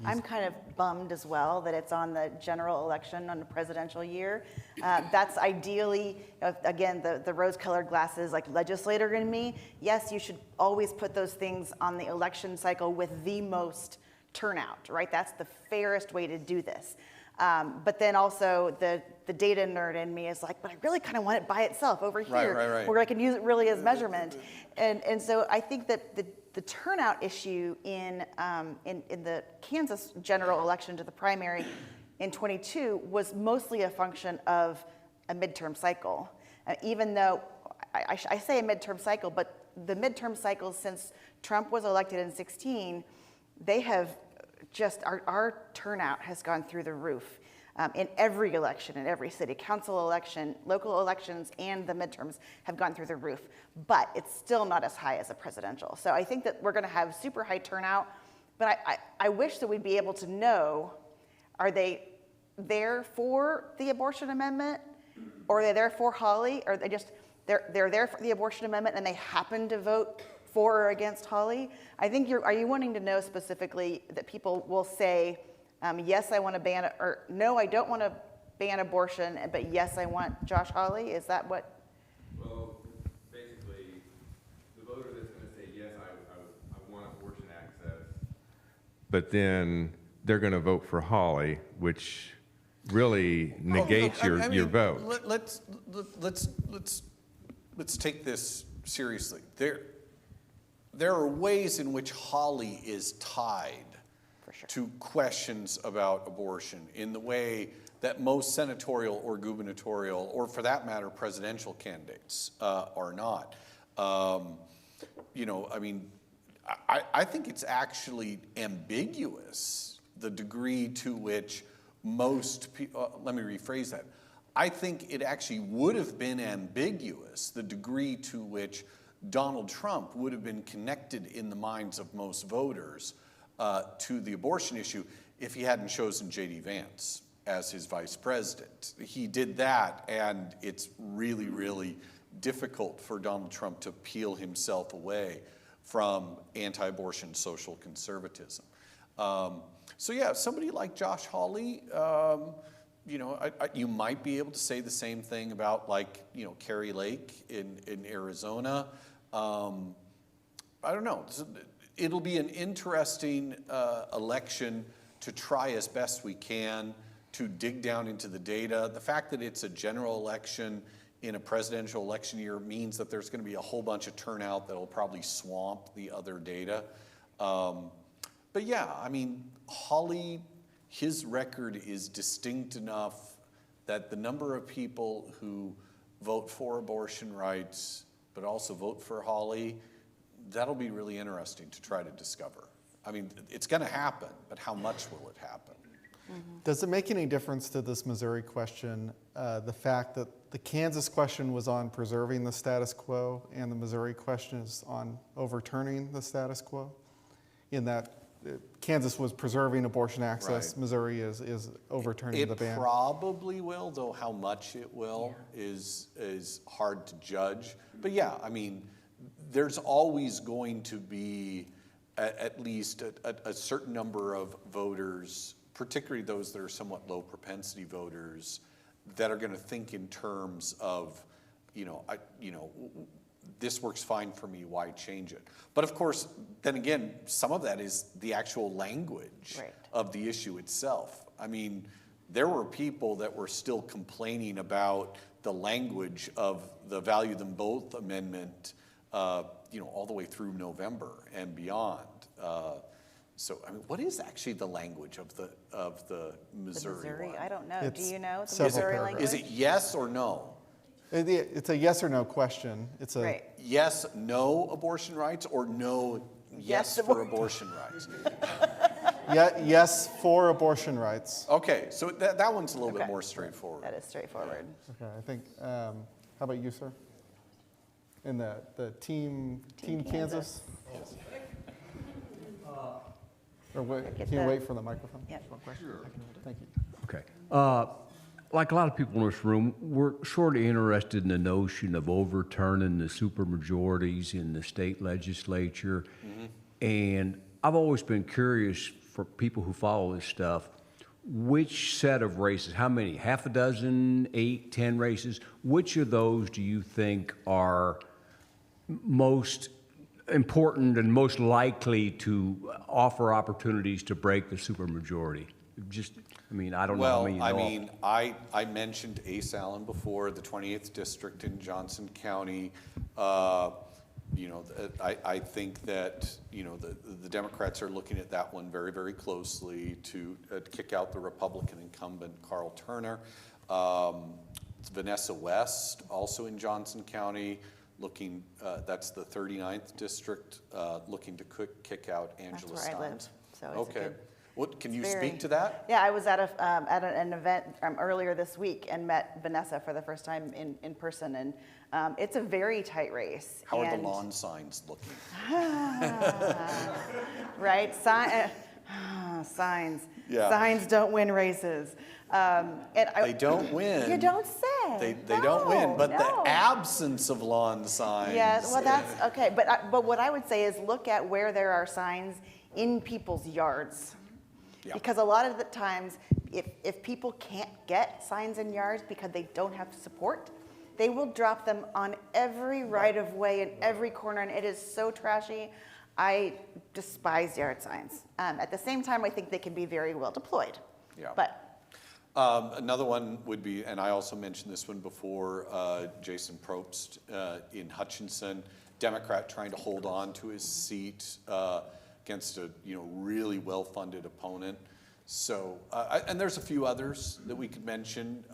I'm kind of bummed as well that it's on the general election on the presidential year. That's ideally, again, the rose-colored glasses like legislator in me. Yes, you should always put those things on the election cycle with the most turnout, right? That's the fairest way to do this. But then also the data nerd in me is like, but I really kind of want it by itself over here, right. where I can use it really as measurement. And so I think that the turnout issue in the Kansas general election to the primary in 22 was mostly a function of a midterm cycle. Even though I say a midterm cycle, but the midterm cycles since Trump was elected in 16, they have just, our turnout has gone through the roof in every election, in every city council election, local elections, and the midterms have gone through the roof. But it's still not as high as a presidential. So I think that we're going to have super high turnout. But I wish that we'd be able to know, are they there for the abortion amendment? Or are they there for Hawley? Or they're there for the abortion amendment and they happen to vote for or against Hawley? I think are you wanting to know specifically that people will say, yes, I want to ban it, or no, I don't want to ban abortion, but yes, I want Josh Hawley? Is that what? Well, basically, the voter that's going to say, yes, I want abortion access, but then they're going to vote for Hawley, which really negates your vote. Let's take this seriously. There are ways in which Hawley is tied to questions about abortion in the way that most senatorial or gubernatorial, or for that matter, presidential candidates are not. I mean, I think it's actually ambiguous, the degree to which most people, let me rephrase that. I think it actually would have been ambiguous, the degree to which Donald Trump would have been connected in the minds of most voters to the abortion issue if he hadn't chosen J.D. Vance as his vice president. He did that, and it's really, really difficult for Donald Trump to peel himself away from anti-abortion social conservatism. So yeah, somebody like Josh Hawley, you might be able to say the same thing about Carrie Lake in Arizona. I don't know. It'll be an interesting election to try as best we can to dig down into the data. The fact that it's a general election in a presidential election year means that there's going to be a whole bunch of turnout that'll probably swamp the other data. But yeah, I mean, Hawley, his record is distinct enough that the number of people who vote for abortion rights but also vote for Hawley, that'll be really interesting to try to discover. I mean, it's going to happen, but how much will it happen? Does it make any difference to this Missouri question, the fact that the Kansas question was on preserving the status quo and the Missouri question is on overturning the status quo? In that Kansas was preserving abortion access, Right. Missouri is overturning the ban. It probably will, though how much it will is hard to judge. But yeah, I mean, there's always going to be at least a certain number of voters, particularly those that are somewhat low propensity voters, that are going to think in terms of, this works fine for me, why change it? But of course, then again, some of that is the actual language Right. of the issue itself. I mean, there were people that were still complaining about the language of the Value Them Both amendment, all the way through November and beyond. So, I mean, what is actually the language of the Missouri, The Missouri, one? I don't know. It's Do you know the several Missouri paragraphs. language? Is it yes or no? It's a yes or no question. It's a Right. Yes, no abortion rights, or no, yes for abortion rights? yes for abortion rights. Okay, so that one's a little bit Okay. more straightforward. That is straightforward. Okay, I think. How about you, sir? In the team Kansas. Or wait, Get can you the- wait for the microphone? Yeah. Sure. Thank you. Okay. Like a lot of people in this room, we're sort of interested in the notion of overturning the supermajorities in the state legislature. And I've always been curious for people who follow this stuff, which set of races, how many, half a dozen, 8, 10 races, which of those do you think are most important and most likely to offer opportunities to break the supermajority? I don't know how Well, many you I know. mean, I mentioned Ace Allen before, the 28th district in Johnson County. I think that, the Democrats are looking at that one very, very closely to kick out the Republican incumbent, Carl Turner. It's Vanessa West, also in Johnson County, looking, that's the 39th district, looking to kick out Angela That's where I live, Steins. so it's a Okay. good- What, can you very- speak to that? Yeah, I was at an event earlier this week and met Vanessa for the first time in person, and it's a very tight race. How are the and- lawn signs looking? Right, signs. Yeah. Signs don't win races. They don't win. You don't say. They don't win, but no. the absence of lawn signs. Yeah, well, that's okay. But what I would say is look at where there are signs in people's yards. Yeah. Because a lot of the times, if people can't get signs in yards because they don't have support, they will drop them on every right of way in every corner, and it is so trashy. I despise yard signs. At the same time, I think they can be very well deployed. Yeah. But Another one would be, and I also mentioned this one before, Jason Probst in Hutchinson, Democrat trying to hold on to his seat against a really well-funded opponent. So, and there's a few others that we could mention.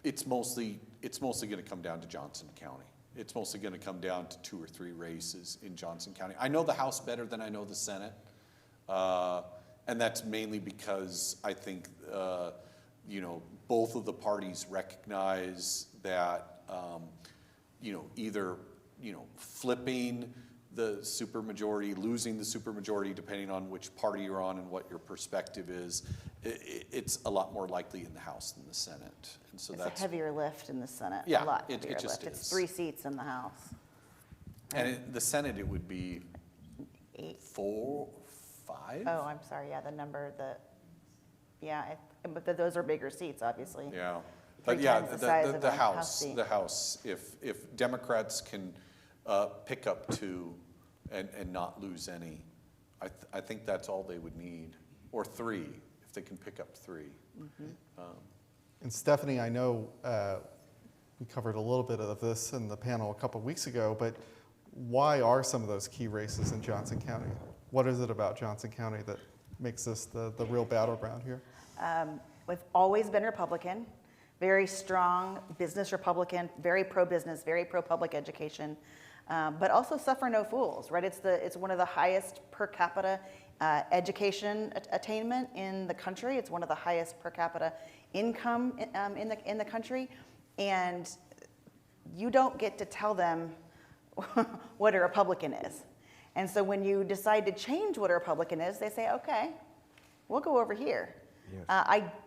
It's mostly going to come down to Johnson County. It's mostly going to come down to 2 or 3 races in Johnson County. I know the House better than I know the Senate. And that's mainly because I think, both of the parties recognize that, either, flipping the supermajority, losing the supermajority, depending on which party you're on and what your perspective is, it's a lot more likely in the House than the Senate. And so it's that's, a heavier lift in the Senate. Yeah, a lot it heavier just lift. It's is. 3 seats in the House. and in the Senate, it would be 8. 4, 5? Oh, I'm sorry. Yeah, but those are bigger seats, obviously. Yeah, 3 but yeah, times the size of the a House House, seat. if Democrats can pick up 2 and not lose any, I think that's all they would need, or 3, if they can pick up 3. And Stephanie, I know we covered a little bit of this in the panel a couple of weeks ago, but why are some of those key races in Johnson County? What is it about Johnson County that makes this the real battleground here? We've always been Republican, very strong business Republican, very pro-business, very pro-public education, but also suffer no fools, right? It's one of the highest per capita education attainment in the country. It's one of the highest per capita income in the country, and you don't get to tell them what a Republican is. And so when you decide to change what a Republican is, they say, okay, we'll go over here. Yes.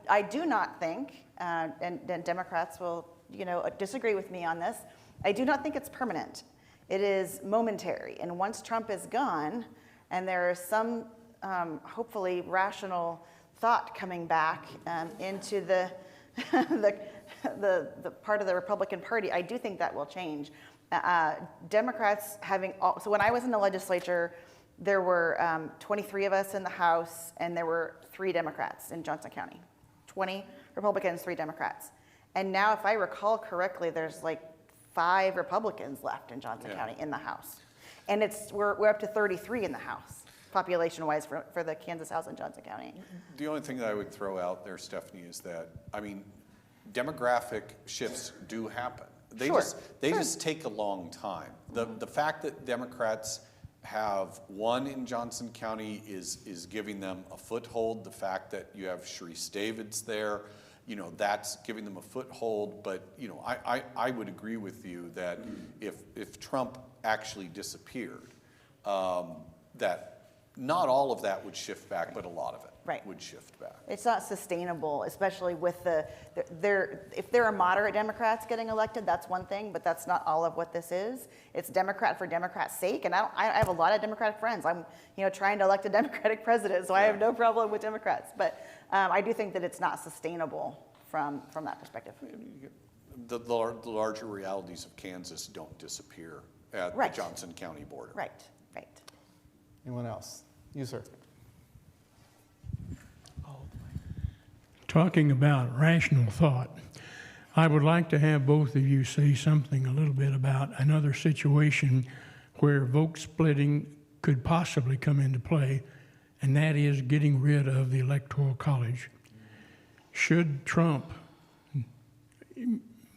I do not think, and Democrats will disagree with me on this, I do not think it's permanent. It is momentary. And once Trump is gone, and there is some hopefully rational thought coming back into the the part of the Republican Party, I do think that will change. Democrats so when I was in the legislature, there were 23 of us in the House, and there were 3 Democrats in Johnson County. 20 Republicans, 3 Democrats. And now, if I recall correctly, there's like 5 Republicans left in Johnson County in the House. And we're up to 33 in the House, population-wise, for the Kansas House in Johnson County. The only thing that I would throw out there, Stephanie, is that, I mean, demographic shifts do happen. They just take a long time. The fact that Democrats have won in Johnson County is giving them a foothold. The fact that you have Sharice Davids there, that's giving them a foothold. But I would agree with you that if Trump actually disappeared, that not all of that would shift back, but a lot of it would shift back. It's not sustainable, especially with if there are moderate Democrats getting elected, that's one thing, but that's not all of what this is. It's Democrat for Democrat's sake, and I have a lot of Democratic friends. I'm trying to elect a Democratic president, so I have no problem with Democrats. But I do think that it's not sustainable from that perspective. The larger realities of Kansas don't disappear at the Johnson County border. Right. Anyone else? You, sir. Talking about rational thought, I would like to have both of you say something a little bit about another situation where vote splitting could possibly come into play, and that is getting rid of the Electoral College. Should Trump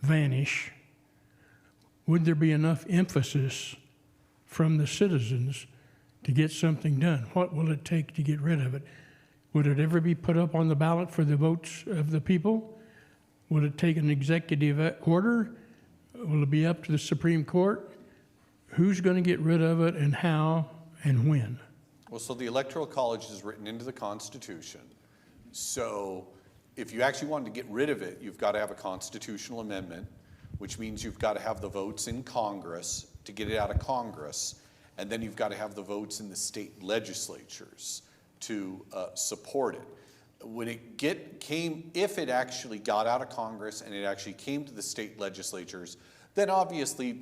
vanish, would there be enough emphasis from the citizens to get something done? What will it take to get rid of it? Would it ever be put up on the ballot for the votes of the people? Would it take an executive order? Will it be up to the Supreme Court? Who's going to get rid of it, and how and when? Well, so the Electoral College is written into the Constitution. So if you actually wanted to get rid of it, you've got to have a constitutional amendment, which means you've got to have the votes in Congress to get it out of Congress. And then you've got to have the votes in the state legislatures to support it. When it if it actually got out of Congress and it actually came to the state legislatures, then obviously,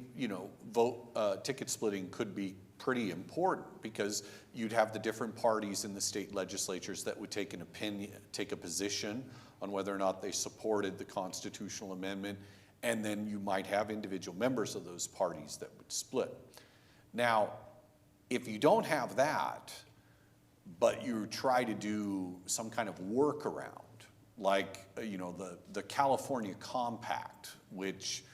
ticket splitting could be pretty important, because you'd have the different parties in the state legislatures that would take a position on whether or not they supported the constitutional amendment, and then you might have individual members of those parties that would split. Now, if you don't have that, but you try to do some kind of workaround, like the California Compact, which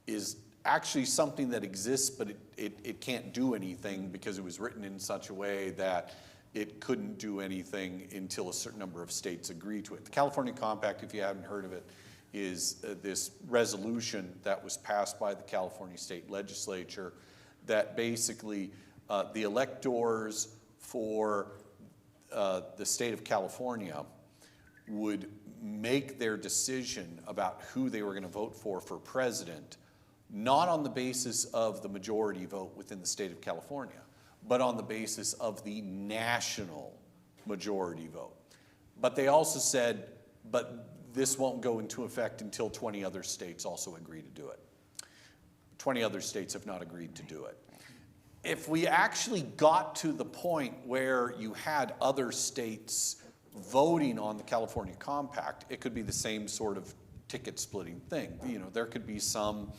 is actually something that exists, but it can't do anything because it was written in such a way that it couldn't do anything until a certain number of states agree to it. The California Compact, if you haven't heard of it, is this resolution that was passed by the California State Legislature that basically the electors for the state of California would make their decision about who they were going to vote for president, not on the basis of the majority vote within the state of California, but on the basis of the national majority vote. But they also said, but this won't go into effect until 20 other states also agree to do it. 20 other states have not agreed to do it. If we actually got to the point where you had other states voting on the California Compact, it could be the same sort of ticket splitting thing. You know, there could be some,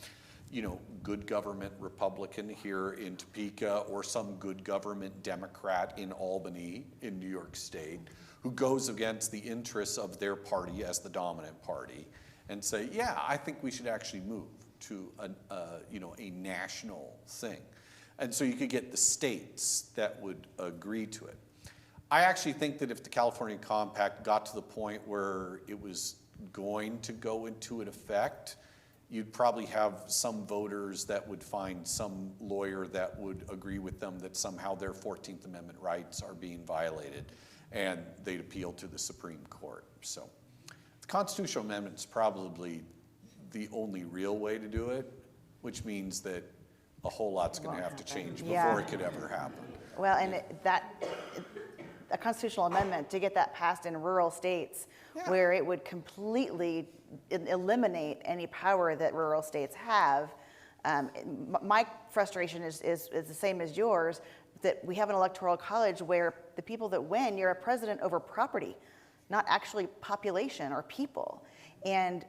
you know, good government Republican here in Topeka or some good government Democrat in Albany, in New York State, who goes against the interests of their party as the dominant party and say, yeah, I think we should actually move to a national thing. And so you could get the states that would agree to it. I actually think that if the California Compact got to the point where it was going to go into an effect, you'd probably have some voters that would find some lawyer that would agree with them that somehow their 14th Amendment rights are being violated, and they'd appeal to the Supreme Court. So the constitutional amendment is probably the only real way to do it, which means that a whole lot's going to have to change before it could ever happen. Well, and a constitutional amendment, to get that passed in rural states where it would completely eliminate any power that rural states have. My frustration is the same as yours, that we have an electoral college where the people that win, you're a president over property, not actually population or people. And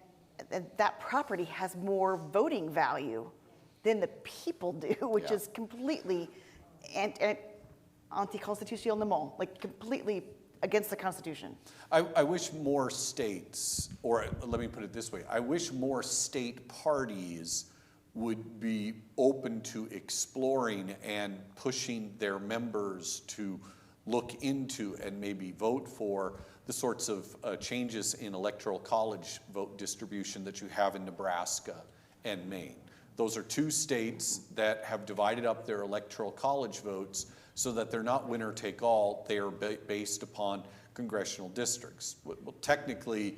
that property has more voting value than the people do, which is completely anti-constitutional, like completely against the Constitution. I wish more states, or let me put it this way, I wish more state parties would be open to exploring and pushing their members to look into and maybe vote for the sorts of changes in electoral college vote distribution that you have in Nebraska and Maine. Those are two states that have divided up their electoral college votes so that they're not winner take all, they are based upon congressional districts. Well, technically,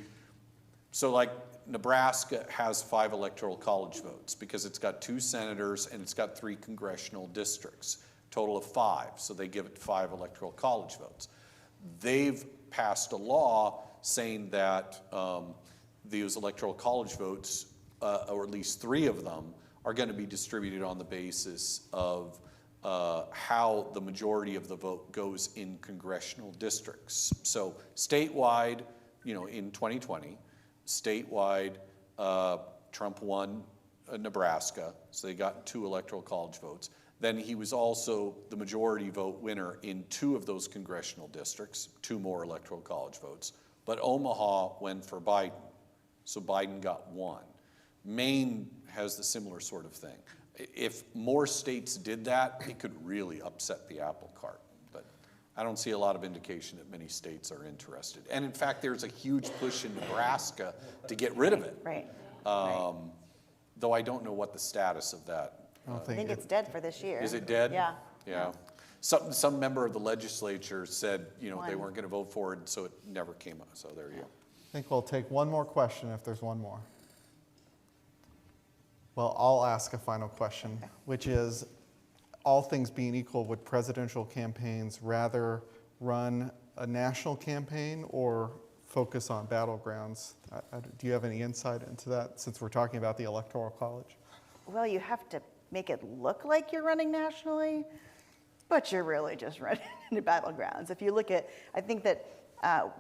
so like Nebraska has 5 electoral college votes because it's got 2 senators and it's got 3 congressional districts, total of 5, so they give it 5 electoral college votes. They've passed a law saying that these electoral college votes, or at least 3 of them, are going to be distributed on the basis of how the majority of the vote goes in congressional districts. So statewide, you know, in 2020, statewide, Trump won Nebraska, so they got 2 electoral college votes. Then he was also the majority vote winner in 2 of those congressional districts, 2 more electoral college votes. But Omaha went for Biden, so Biden got 1. Maine has the similar sort of thing. If more states did that, it could really upset the apple cart. But I don't see a lot of indication that many states are interested. And in fact, there's a huge push in Nebraska to get rid of it. Right. Though I don't know what the status of that. I think it's dead for this year. Is it dead? Yeah. Yeah. Some member of the legislature said, you know, they weren't going to vote for it, so it never came up. So there you go. I think we'll take one more question if there's one more. Well, I'll ask a final question, which is, all things being equal, would presidential campaigns rather run a national campaign or focus on battlegrounds? Do you have any insight into that, since we're talking about the Electoral College? Well, you have to make it look like you're running nationally, but you're really just running into battlegrounds. If you look at, I think that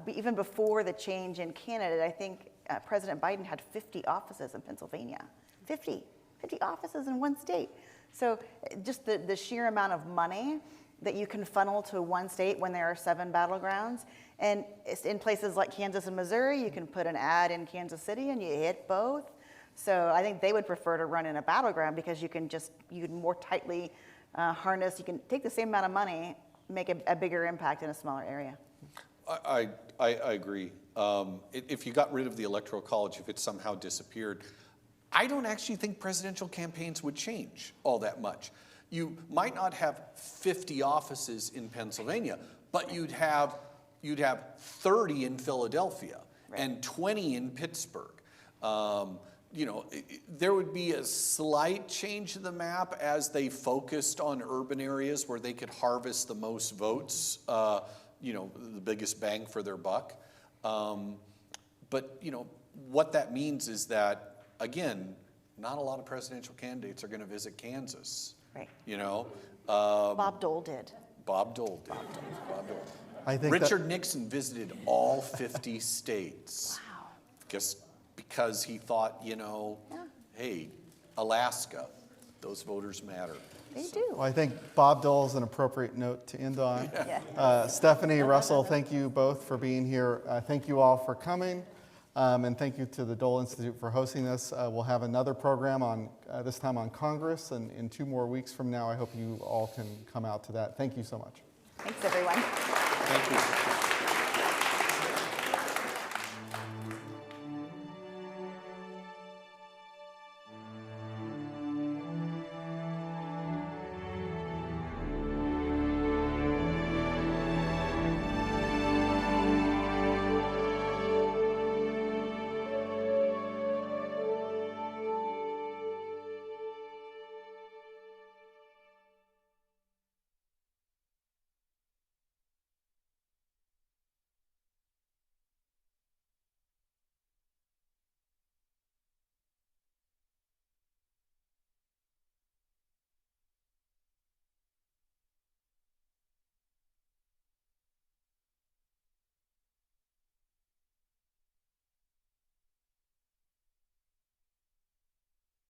even before the change in Canada, I think President Biden had 50 offices in Pennsylvania. 50 offices in one state. So just the sheer amount of money that you can funnel to one state when there are 7 battlegrounds. And it's in places like Kansas and Missouri, you can put an ad in Kansas City and you hit both. So I think they would prefer to run in a battleground because you can more tightly harness, you can take the same amount of money, make a bigger impact in a smaller area. I agree. If you got rid of the Electoral College, if it somehow disappeared, I don't actually think presidential campaigns would change all that much. You might not have 50 offices in Pennsylvania, but you'd have 30 in Philadelphia and 20 in Pittsburgh. You know, there would be a slight change in the map as they focused on urban areas where they could harvest the most votes, you know, the biggest bang for their buck. But, you know, what that means is that, again, not a lot of presidential candidates are going to visit Kansas. Right. You know? Bob Dole did. Bob Dole did. Bob Dole. I think Richard Nixon visited all 50 states. Wow. Just because he thought, hey, Alaska, those voters matter. They do. Well, I think Bob Dole is an appropriate note to end on. Yeah. Stephanie, Russell, thank you both for being here. Thank you all for coming. And thank you to the Dole Institute for hosting this. We'll have another program on this time on Congress, and in 2 more weeks from now, I hope you all can come out to that. Thank you so much. Thanks, everyone. Thank you.